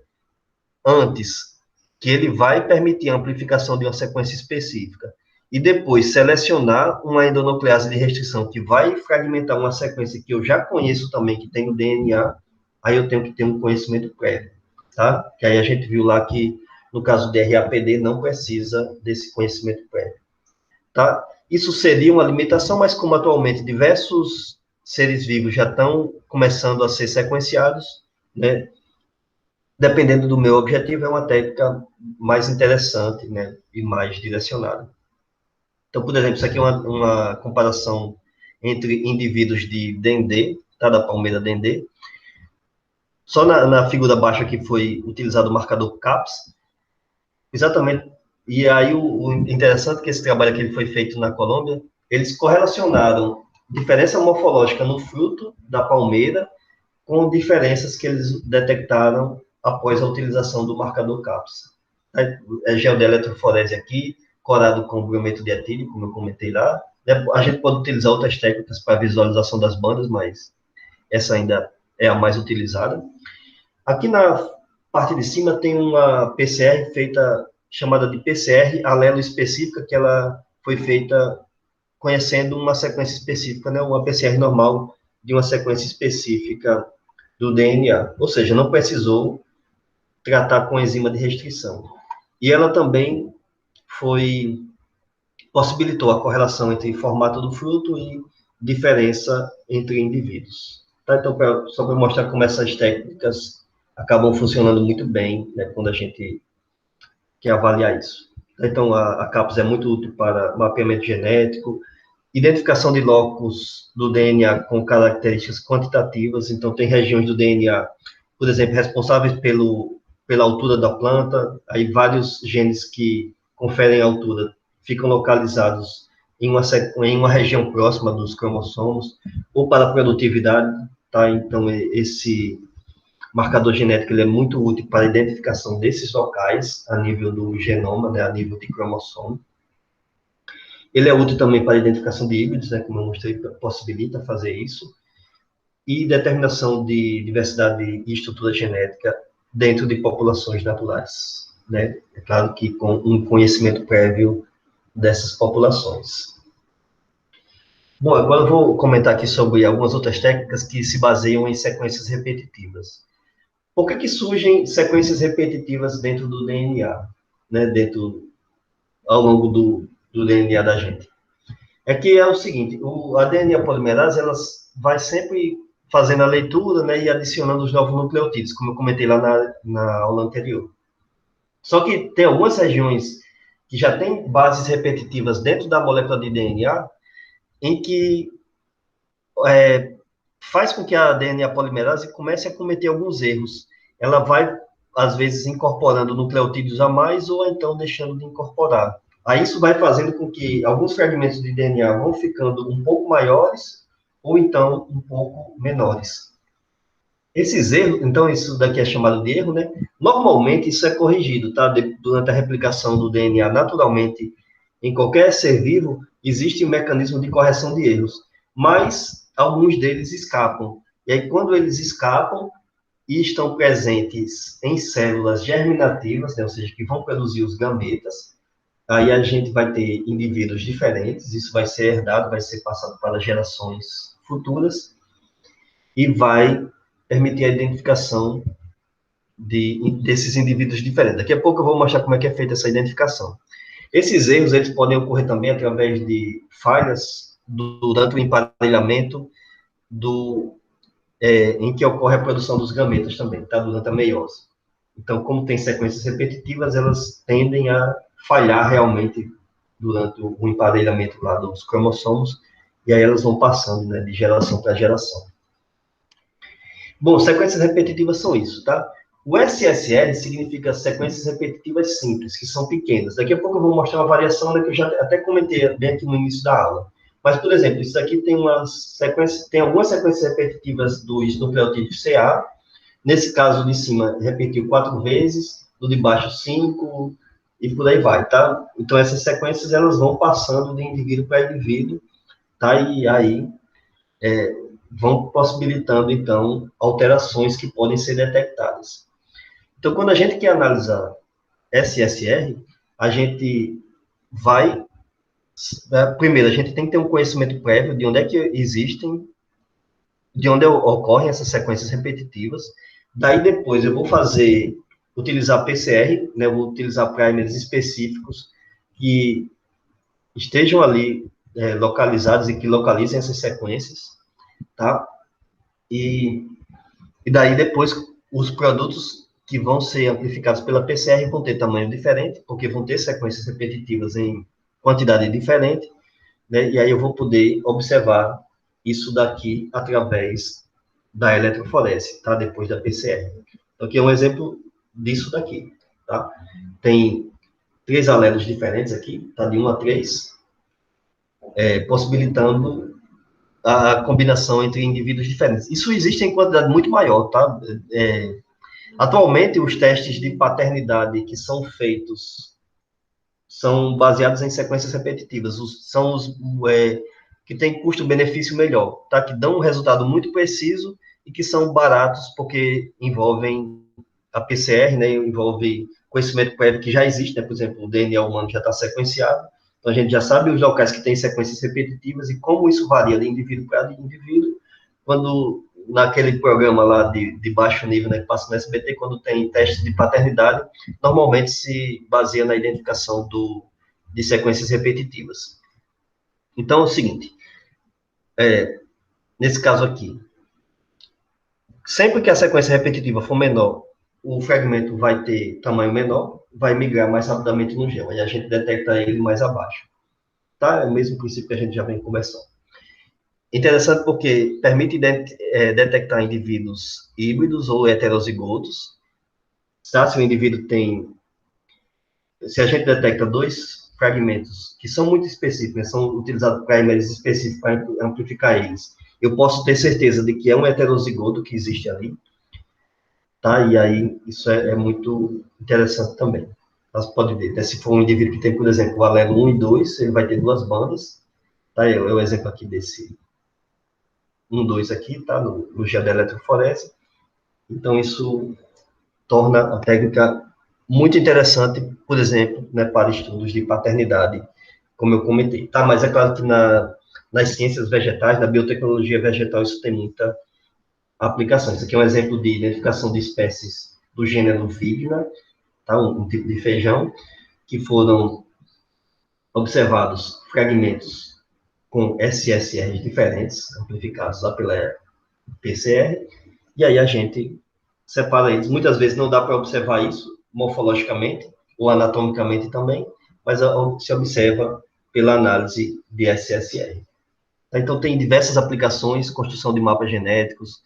antes, que ele vai permitir a amplificação de uma sequência específica, e depois selecionar uma endonuclease de restrição que vai fragmentar uma sequência que eu já conheço também, que tem o DNA, aí eu tenho que ter um conhecimento prévio, tá? Que aí a gente viu lá que, no caso de RAPD, não precisa desse conhecimento prévio, tá? Isso seria uma limitação, mas como atualmente diversos seres vivos já estão começando a ser sequenciados, né? Dependendo do meu objetivo, é uma técnica mais interessante, né, e mais direcionada. Então, por exemplo, isso aqui é uma comparação entre indivíduos de Dendê, tá, da palmeira Dendê. Só na figura abaixo aqui foi utilizado o marcador CAPS, exatamente. E aí o interessante é que esse trabalho que ele foi feito na Colômbia, eles correlacionaram diferença morfológica no fruto da palmeira com diferenças que eles detectaram após a utilização do marcador CAPS. É gel de eletroforese aqui, corado com brometo de etílico, como eu comentei lá, né? A gente pode utilizar outras técnicas para visualização das bandas, mas essa ainda é a mais utilizada. Aqui na parte de cima tem uma PCR feita, chamada de PCR alelo específica, que ela foi feita conhecendo uma sequência específica, né? Uma PCR normal de uma sequência específica do DNA, ou seja, não precisou tratar com enzima de restrição. E ela também possibilitou a correlação entre formato do fruto e diferença entre indivíduos. Tá? Então, só para mostrar como essas técnicas acabam funcionando muito bem, né, quando a gente quer avaliar isso. Então, a CAPS é muito útil para mapeamento genético, identificação de locus do DNA com características quantitativas. Então, tem regiões do DNA, por exemplo, responsáveis pela altura da planta, aí vários genes que conferem altura ficam localizados em uma região próxima dos cromossomos, ou para a produtividade, tá? Então, esse marcador genético ele é muito útil para a identificação desses locais a nível do genoma, né, a nível de cromossomo. Ele é útil também para a identificação de híbridos, né, como eu mostrei, possibilita fazer isso, e determinação de diversidade e estrutura genética dentro de populações naturais, né? É claro que com um conhecimento prévio dessas populações. Bom, agora eu vou comentar aqui sobre algumas outras técnicas que se baseiam em sequências repetitivas. Por que surgem sequências repetitivas dentro do DNA, né, ao longo do DNA da gente? É que é o seguinte, a DNA polimerase, ela vai sempre fazendo a leitura, né, e adicionando os novos nucleotídeos, como eu comentei lá na aula anterior. Só que tem algumas regiões que já têm bases repetitivas dentro da molécula de DNA, em que faz com que a DNA polimerase comece a cometer alguns erros. Ela vai, às vezes, incorporando nucleotídeos a mais, ou então deixando de incorporar. Aí isso vai fazendo com que alguns fragmentos de DNA vão ficando um pouco maiores, ou então um pouco menores. Esses erros, então isso daqui é chamado de erro, né? Normalmente isso é corrigido, tá? Durante a replicação do DNA, naturalmente, em qualquer ser vivo, existe um mecanismo de correção de erros, mas alguns deles escapam. E aí, quando eles escapam e estão presentes em células germinativas, né? Ou seja, que vão produzir os gametas, aí a gente vai ter indivíduos diferentes, isso vai ser herdado, vai ser passado para gerações futuras, e vai permitir a identificação desses indivíduos diferentes. Daqui a pouco eu vou mostrar como é que é feita essa identificação. Esses erros, eles podem ocorrer também através de falhas durante o emparelhamento em que ocorre a produção dos gametas também, tá? Durante a meiose. Então, como tem sequências repetitivas, elas tendem a falhar realmente durante o emparelhamento lá dos cromossomos, e aí elas vão passando, né, de geração para geração. Bom, sequências repetitivas são isso, tá? O SSR significa sequências repetitivas simples, que são pequenas. Daqui a pouco eu vou mostrar uma variação, né, que eu já até comentei bem aqui no início da aula. Mas, por exemplo, isso aqui tem algumas sequências repetitivas dos nucleotídeos CA. Nesse caso de cima, repetiu 4 vezes, do de baixo 5, e por aí vai, tá? Então, essas sequências, elas vão passando de indivíduo para indivíduo, tá? E aí, vão possibilitando, então, alterações que podem ser detectadas. Então, quando a gente quer analisar SSR, a gente vai... Primeiro, a gente tem que ter um conhecimento prévio de onde é que existem, de onde ocorrem essas sequências repetitivas. Daí, depois, eu vou utilizar PCR, né, eu vou utilizar primers específicos que estejam ali localizados e que localizem essas sequências, tá? E daí, depois, os produtos que vão ser amplificados pela PCR vão ter tamanho diferente, porque vão ter sequências repetitivas em quantidade diferente, né? E aí eu vou poder observar isso daqui através da eletroforese, tá? Depois da PCR. Então, aqui é um exemplo disso daqui, tá? Tem 3 alelos diferentes aqui, tá? De 1 a 3, possibilitando a combinação entre indivíduos diferentes. Isso existe em quantidade muito maior, tá? Atualmente, os testes de paternidade que são feitos são baseados em sequências repetitivas, são os que têm custo-benefício melhor, tá? Que dão um resultado muito preciso e que são baratos porque envolvem a PCR, né? Envolve conhecimento prévio que já existe, né? Por exemplo, o DNA humano já está sequenciado, então a gente já sabe os locais que têm sequências repetitivas e como isso varia de indivíduo para indivíduo. Quando naquele programa lá de baixo nível, né, que passa no SBT, quando tem teste de paternidade, normalmente se baseia na identificação de sequências repetitivas. Então, é o seguinte, nesse caso aqui, sempre que a sequência repetitiva for menor, o fragmento vai ter tamanho menor, vai migrar mais rapidamente no gel, e a gente detecta ele mais abaixo. Tá? É o mesmo princípio que a gente já vem conversando. Interessante porque permite detectar indivíduos híbridos ou heterozigotos, tá? Se o indivíduo tem, se a gente detecta dois fragmentos que são muito específicos, né, são utilizados primers específicos para amplificar eles, eu posso ter certeza de que é um heterozigoto que existe ali, tá? E aí isso é muito interessante também. Você pode ver, né? Se for um indivíduo que tem, por exemplo, o alelo 1 e 2, ele vai ter duas bandas, tá? É o exemplo aqui desse 1, 2 aqui, tá? No gel da eletroforese. Então, isso torna a técnica muito interessante, por exemplo, né, para estudos de paternidade, como eu comentei. Tá? Mas é claro que nas ciências vegetais, na biotecnologia vegetal, isso tem muita aplicação. Isso aqui é um exemplo de identificação de espécies do gênero Vigna, tá? Um tipo de feijão, que foram observados fragmentos com SSR diferentes, amplificados lá pela PCR, e aí a gente separa eles. Muitas vezes não dá para observar isso morfologicamente ou anatomicamente também, mas se observa pela análise de SSR. Então, tem diversas aplicações, construção de mapas genéticos,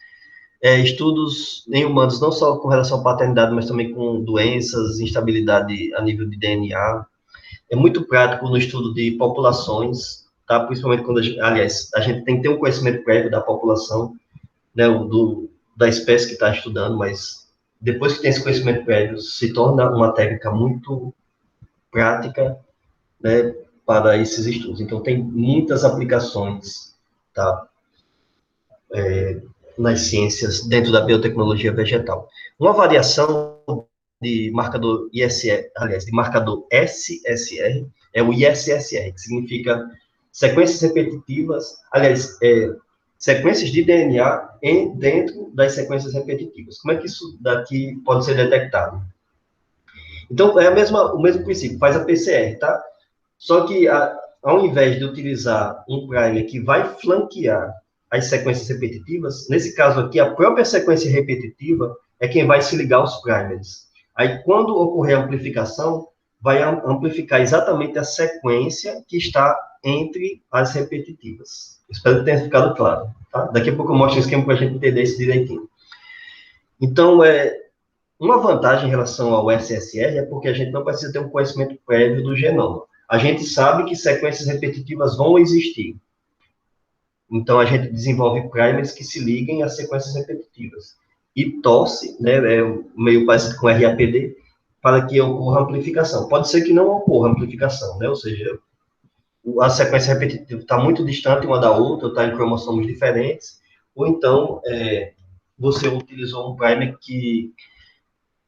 estudos em humanos, não só com relação à paternidade, mas também com doenças, instabilidade a nível de DNA. É muito prático no estudo de populações, tá? Principalmente quando, aliás, a gente tem que ter um conhecimento prévio da população, né, da espécie que está estudando, mas depois que tem esse conhecimento prévio, se torna uma técnica muito prática, né, para esses estudos. Então, tem muitas aplicações, tá, nas ciências dentro da biotecnologia vegetal. Uma variação de marcador ISR, aliás, de marcador SSR, é o ISSR, que significa sequências repetitivas, aliás, sequências de DNA dentro das sequências repetitivas. Como é que isso daqui pode ser detectado? Então, é o mesmo princípio, faz a PCR, tá? Só que, ao invés de utilizar um primer que vai flanquear as sequências repetitivas, nesse caso aqui, a própria sequência repetitiva é quem vai se ligar aos primers. Aí, quando ocorrer a amplificação, vai amplificar exatamente a sequência que está entre as repetitivas. Espero que tenha ficado claro. Tá? Daqui a pouco eu mostro o esquema para a gente entender isso direitinho. Então, uma vantagem em relação ao SSR é porque a gente não precisa ter um conhecimento prévio do genoma. A gente sabe que sequências repetitivas vão existir. Então, a gente desenvolve primers que se liguem às sequências repetitivas. E torce, né, meio parecido com RAPD, para que ocorra amplificação. Pode ser que não ocorra amplificação, né? Ou seja, a sequência repetitiva está muito distante uma da outra, está em cromossomos diferentes, ou então você utilizou um primer que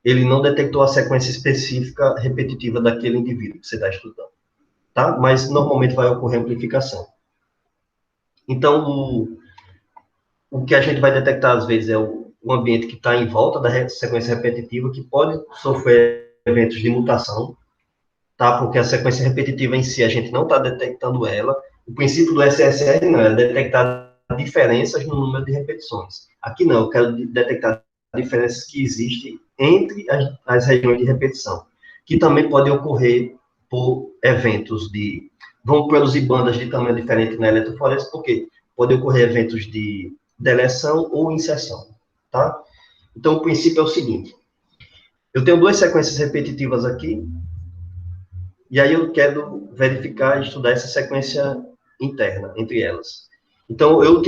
ele não detectou a sequência específica repetitiva daquele indivíduo que você está estudando, tá? Mas normalmente vai ocorrer amplificação. Então, o que a gente vai detectar às vezes é o ambiente que está em volta da sequência repetitiva, que pode sofrer eventos de mutação, tá? Porque a sequência repetitiva em si, a gente não está detectando ela. O princípio do SSR não é detectar diferenças no número de repetições. Aqui não, eu quero detectar diferenças que existem entre as regiões de repetição, que também podem ocorrer por eventos vão produzir bandas de tamanho diferente na eletroforese, porque pode ocorrer eventos de deleção ou inserção, tá? Então, o princípio é o seguinte, eu tenho duas sequências repetitivas aqui, e aí eu quero verificar e estudar essa sequência interna entre elas. Então, eu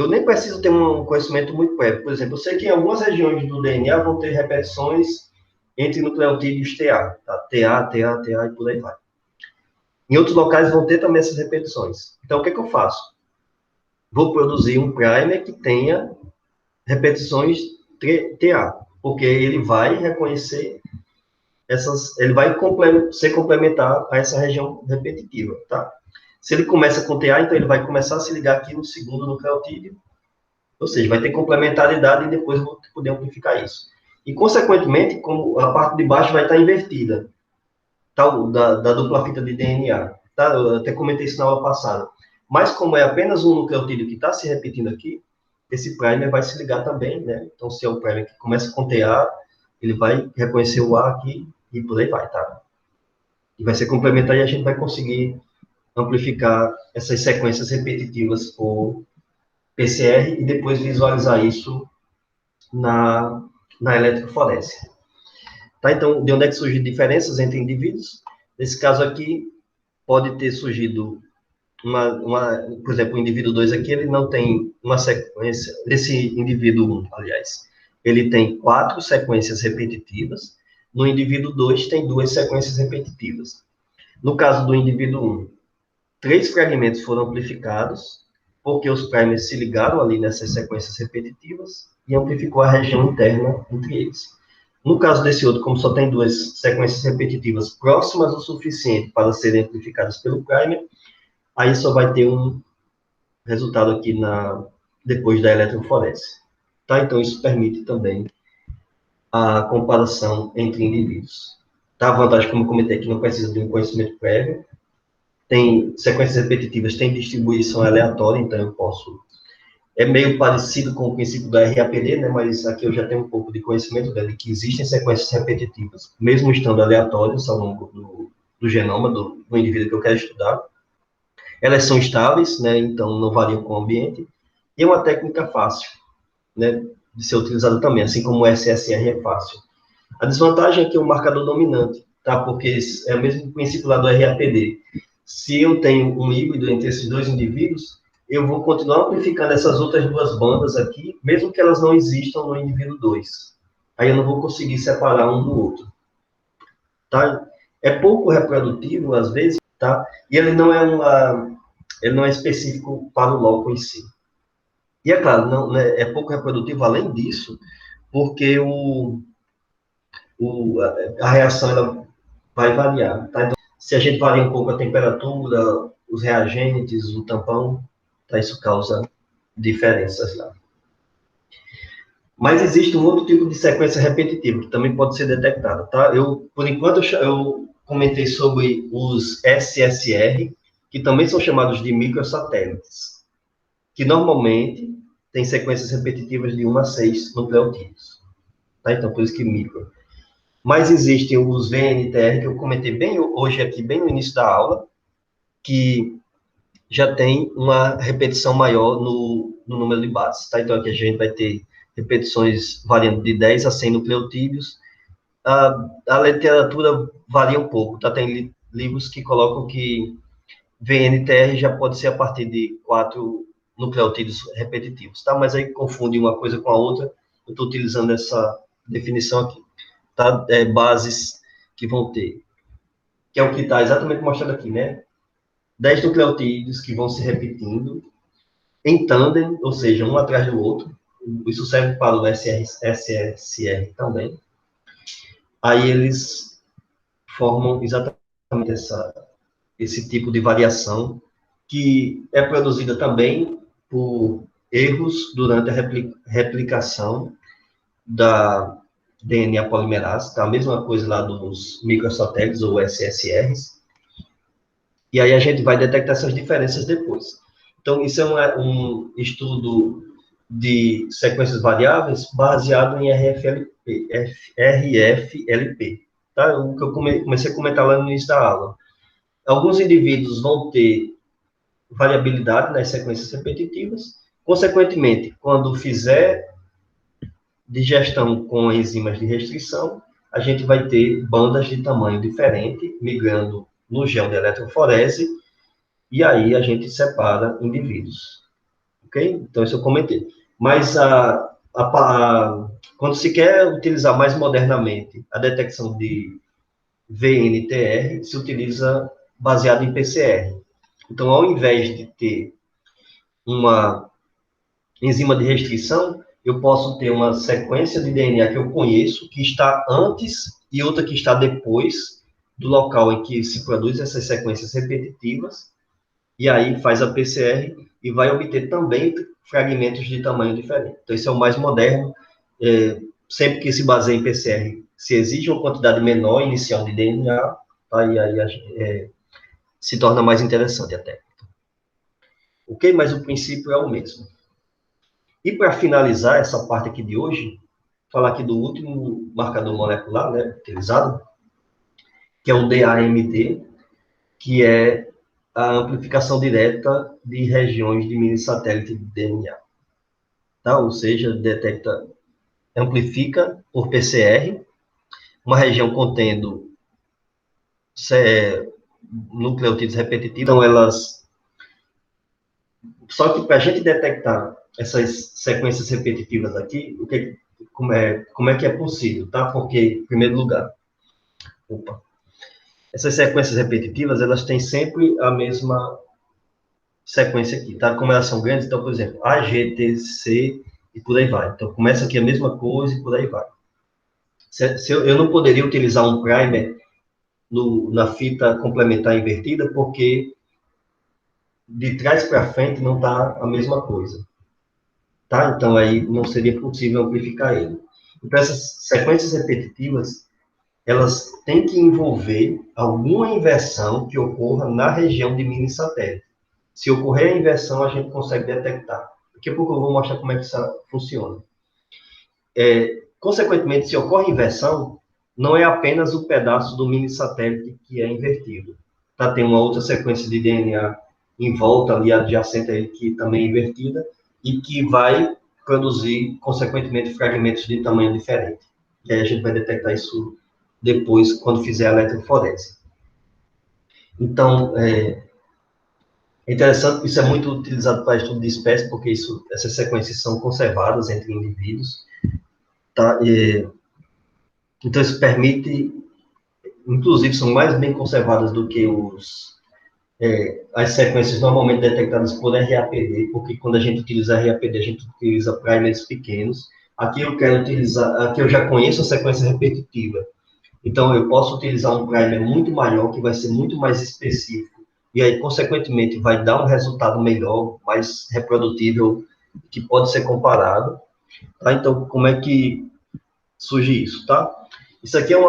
nem preciso ter um conhecimento muito prévio. Por exemplo, eu sei que em algumas regiões do DNA vão ter repetições entre nucleotídeos TA, tá? TA, e por aí vai. Em outros locais vão ter também essas repetições. Então, o que é que eu faço? Vou produzir um primer que tenha repetições TA, porque ele vai reconhecer ele vai ser complementar a essa região repetitiva, tá? Se ele começa com TA, então ele vai começar a se ligar aqui no segundo nucleotídeo, ou seja, vai ter complementaridade e depois eu vou poder amplificar isso. E, consequentemente, como a parte de baixo vai estar invertida, tal, da dupla fita de DNA. Tá? Eu até comentei isso na aula passada. Mas como é apenas um nucleotídeo que está se repetindo aqui, esse primer vai se ligar também, né? Então, se é o primer que começa com TA, ele vai reconhecer o A aqui e por aí vai, tá? E vai ser complementar e a gente vai conseguir amplificar essas sequências repetitivas por PCR e depois visualizar isso na eletroforese. Tá? Então, de onde é que surgem diferenças entre indivíduos? Nesse caso aqui, pode ter surgido por exemplo, o indivíduo 2 aqui, ele não tem uma sequência, esse indivíduo 1, aliás, ele tem 4 sequências repetitivas, no indivíduo 2 tem 2 sequências repetitivas. No caso do indivíduo 1, 3 fragmentos foram amplificados, porque os primers se ligaram ali nessas sequências repetitivas e amplificou a região interna entre eles. No caso desse outro, como só tem 2 sequências repetitivas próximas o suficiente para serem amplificadas pelo primer, aí só vai ter um resultado aqui depois da eletroforese. Tá? Então, isso permite também a comparação entre indivíduos. Tá? A vantagem, como eu comentei, que não precisa de um conhecimento prévio, tem sequências repetitivas, tem distribuição aleatória, então eu posso... É meio parecido com o princípio da RAPD, né? Mas aqui eu já tenho um pouco de conhecimento dele, que existem sequências repetitivas, mesmo estando aleatórias ao longo do genoma do indivíduo que eu quero estudar. Elas são estáveis, né? Então não variam com o ambiente, e é uma técnica fácil, né? De ser utilizada também, assim como o SSR é fácil. A desvantagem é que é o marcador dominante, tá? Porque é o mesmo princípio lá do RAPD. Se eu tenho um híbrido entre esses dois indivíduos, eu vou continuar amplificando essas outras duas bandas aqui, mesmo que elas não existam no indivíduo 2. Aí eu não vou conseguir separar um do outro, tá? É pouco reprodutivo, às vezes, tá? E ele não é específico para o loco em si. E é claro, não, né, é pouco reprodutivo além disso, porque a reação ela vai variar, tá? Então, se a gente varia um pouco a temperatura, os reagentes, o tampão, tá? Isso causa diferenças lá. Mas existe um outro tipo de sequência repetitiva que também pode ser detectada, tá? Por enquanto, eu comentei sobre os SSR, que também são chamados de microsatélites, que normalmente têm sequências repetitivas de 1 a 6 nucleotídeos, tá? Então, por isso que micro. Mas existem os VNTR, que eu comentei bem hoje aqui, bem no início da aula, que já tem uma repetição maior no número de bases, tá? Então, aqui a gente vai ter repetições variando de 10 a 100 nucleotídeos. A literatura varia um pouco, tá? Tem livros que colocam que VNTR já pode ser a partir de 4 nucleotídeos repetitivos, tá? Mas aí confunde uma coisa com a outra. Eu estou utilizando essa definição aqui, tá? Bases que vão ter, que é o que está exatamente mostrado aqui, né? 10 nucleotídeos que vão se repetindo em tandem, ou seja, um atrás do outro. Isso serve para o SSR também. Aí eles formam exatamente esse tipo de variação, que é produzida também por erros durante a replicação da DNA polimerase, tá? A mesma coisa lá dos microsatélites, ou SSRs, e aí a gente vai detectar essas diferenças depois. Então, isso é um estudo de sequências variáveis baseado em RFLP, tá? O que eu comecei a comentar lá no início da aula. Alguns indivíduos vão ter variabilidade nas sequências repetitivas, consequentemente, quando fizer digestão com enzimas de restrição, a gente vai ter bandas de tamanho diferente, migrando no gel de eletroforese, e aí a gente separa indivíduos. Ok? Então, isso eu comentei. Mas Quando se quer utilizar mais modernamente a detecção de VNTR, se utiliza baseado em PCR. Então, ao invés de ter uma enzima de restrição, eu posso ter uma sequência de DNA que eu conheço, que está antes, e outra que está depois do local em que se produz essas sequências repetitivas, e aí faz a PCR e vai obter também fragmentos de tamanho diferente. Então, esse é o mais moderno. Sempre que se baseia em PCR, se exige uma quantidade menor inicial de DNA, aí se torna mais interessante até. Ok? Mas o princípio é o mesmo. E para finalizar essa parte aqui de hoje, falar aqui do último marcador molecular, né, utilizado, que é o DAMD, que é a amplificação direta de regiões de mini-satélite de DNA. Tá? Ou seja, amplifica por PCR, uma região contendo nucleotídeos repetitivos, então elas... Só que para a gente detectar essas sequências repetitivas aqui, como é que é possível, tá? Porque, em primeiro lugar, essas sequências repetitivas, elas têm sempre a mesma sequência aqui, tá? Como elas são grandes, então, por exemplo, A, G, T, C e por aí vai. Então, começa aqui a mesma coisa e por aí vai. Eu não poderia utilizar um primer na fita complementar invertida, porque de trás para frente não está a mesma coisa, tá? Então, aí não seria possível amplificar ele. Então, essas sequências repetitivas, elas têm que envolver alguma inversão que ocorra na região de mini satélite. Se ocorrer a inversão, a gente consegue detectar. Daqui a pouco eu vou mostrar como é que isso funciona. Consequentemente, se ocorre inversão, não é apenas o pedaço do mini satélite que é invertido. Tá? Tem uma outra sequência de DNA em volta, ali adjacente a ele, que também é invertida, e que vai produzir, consequentemente, fragmentos de tamanho diferente. E aí a gente vai detectar isso depois, quando fizer a eletroforese. Então, é interessante, isso é muito utilizado para estudo de espécies, porque essas sequências são conservadas entre indivíduos, tá? Então, isso permite, inclusive, são mais bem conservadas do que as sequências normalmente detectadas por RAPD, porque quando a gente utiliza RAPD, a gente utiliza primers pequenos. Aqui eu já conheço a sequência repetitiva, então eu posso utilizar um primer muito maior, que vai ser muito mais específico, e aí, consequentemente, vai dar um resultado melhor, mais reprodutível, que pode ser comparado. Tá? Então, como é que surge isso, tá? Isso aqui eu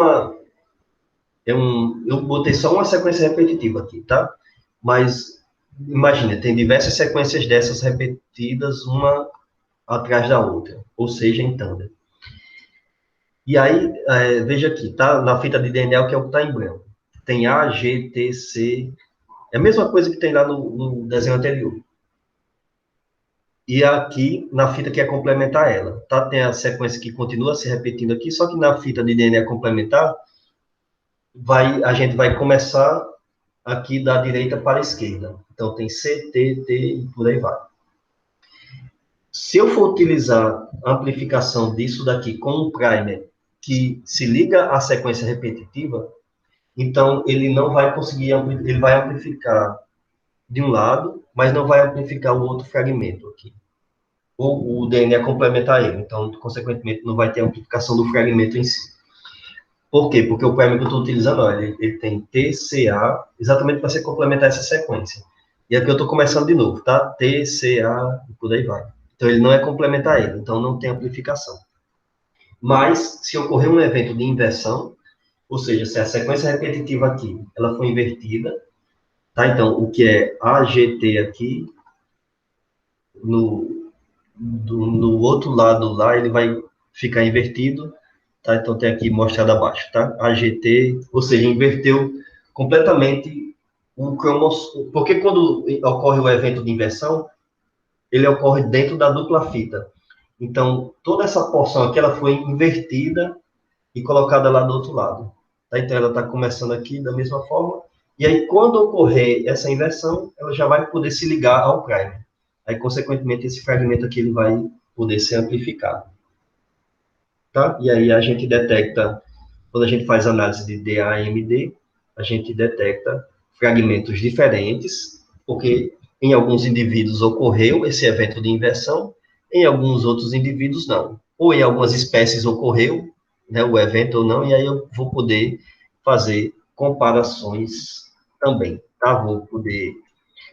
botei só uma sequência repetitiva aqui, tá? Mas, imagina, tem diversas sequências dessas repetidas, uma atrás da outra, ou seja, em tandem. E aí, veja aqui, tá? Na fita de DNA, que é o que está em branco. Tem A, G, T, C. É a mesma coisa que tem lá no desenho anterior. E aqui, na fita que é complementar ela, tá? Tem a sequência que continua se repetindo aqui, só que na fita de DNA complementar, a gente vai começar aqui da direita para a esquerda. Então, tem C, T, T e por aí vai. Se eu for utilizar a amplificação disso daqui com um primer que se liga à sequência repetitiva, então ele não vai conseguir, ele vai amplificar de um lado, mas não vai amplificar o outro fragmento aqui. Ou o DNA complementar ele, então, consequentemente, não vai ter amplificação do fragmento em si. Por quê? Porque o primer que eu estou utilizando, olha, ele tem TCA, exatamente para você complementar essa sequência. E aqui eu estou começando de novo, tá? TCA e por aí vai. Então, ele não é complementar ele, então não tem amplificação. Mas, se ocorrer um evento de inversão, ou seja, se a sequência repetitiva aqui, ela for invertida, tá? Então, o que é AGT aqui, no outro lado lá, ele vai ficar invertido, tá? Então, tem aqui mostrado abaixo, tá? AGT, ou seja, inverteu completamente o cromossomo. Porque quando ocorre o evento de inversão, ele ocorre dentro da dupla fita. Então, toda essa porção aqui, ela foi invertida e colocada lá do outro lado. Tá? Então, ela está começando aqui da mesma forma. E aí, quando ocorrer essa inversão, ela já vai poder se ligar ao primer. Aí, consequentemente, esse fragmento aqui ele vai poder ser amplificado. tá? E aí a gente detecta, quando a gente faz análise de DAMD, a gente detecta fragmentos diferentes, porque em alguns indivíduos ocorreu esse evento de inversão, em alguns outros indivíduos não. Ou em algumas espécies ocorreu, né, o evento ou não, e aí eu vou poder fazer comparações também, tá? Vou poder,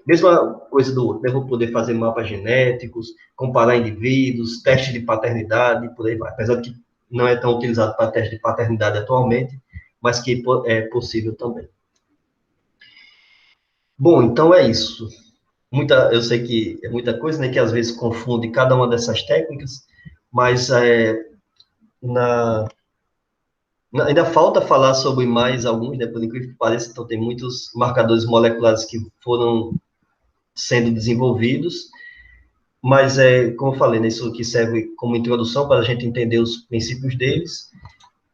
mesma coisa do outro, né? Vou poder fazer mapas genéticos, comparar indivíduos, teste de paternidade, por aí vai. Apesar de que não é tão utilizado para teste de paternidade atualmente, mas que é possível também. Bom, então é isso. Eu sei que é muita coisa, né, que às vezes confunde cada uma dessas técnicas, mas na, ainda falta falar sobre mais alguns, né, por incrível que pareça, então tem muitos marcadores moleculares que foram sendo desenvolvidos, mas como eu falei, né, isso aqui serve como introdução para a gente entender os princípios deles,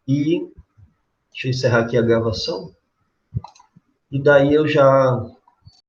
e deixa eu encerrar aqui a gravação, e daí eu já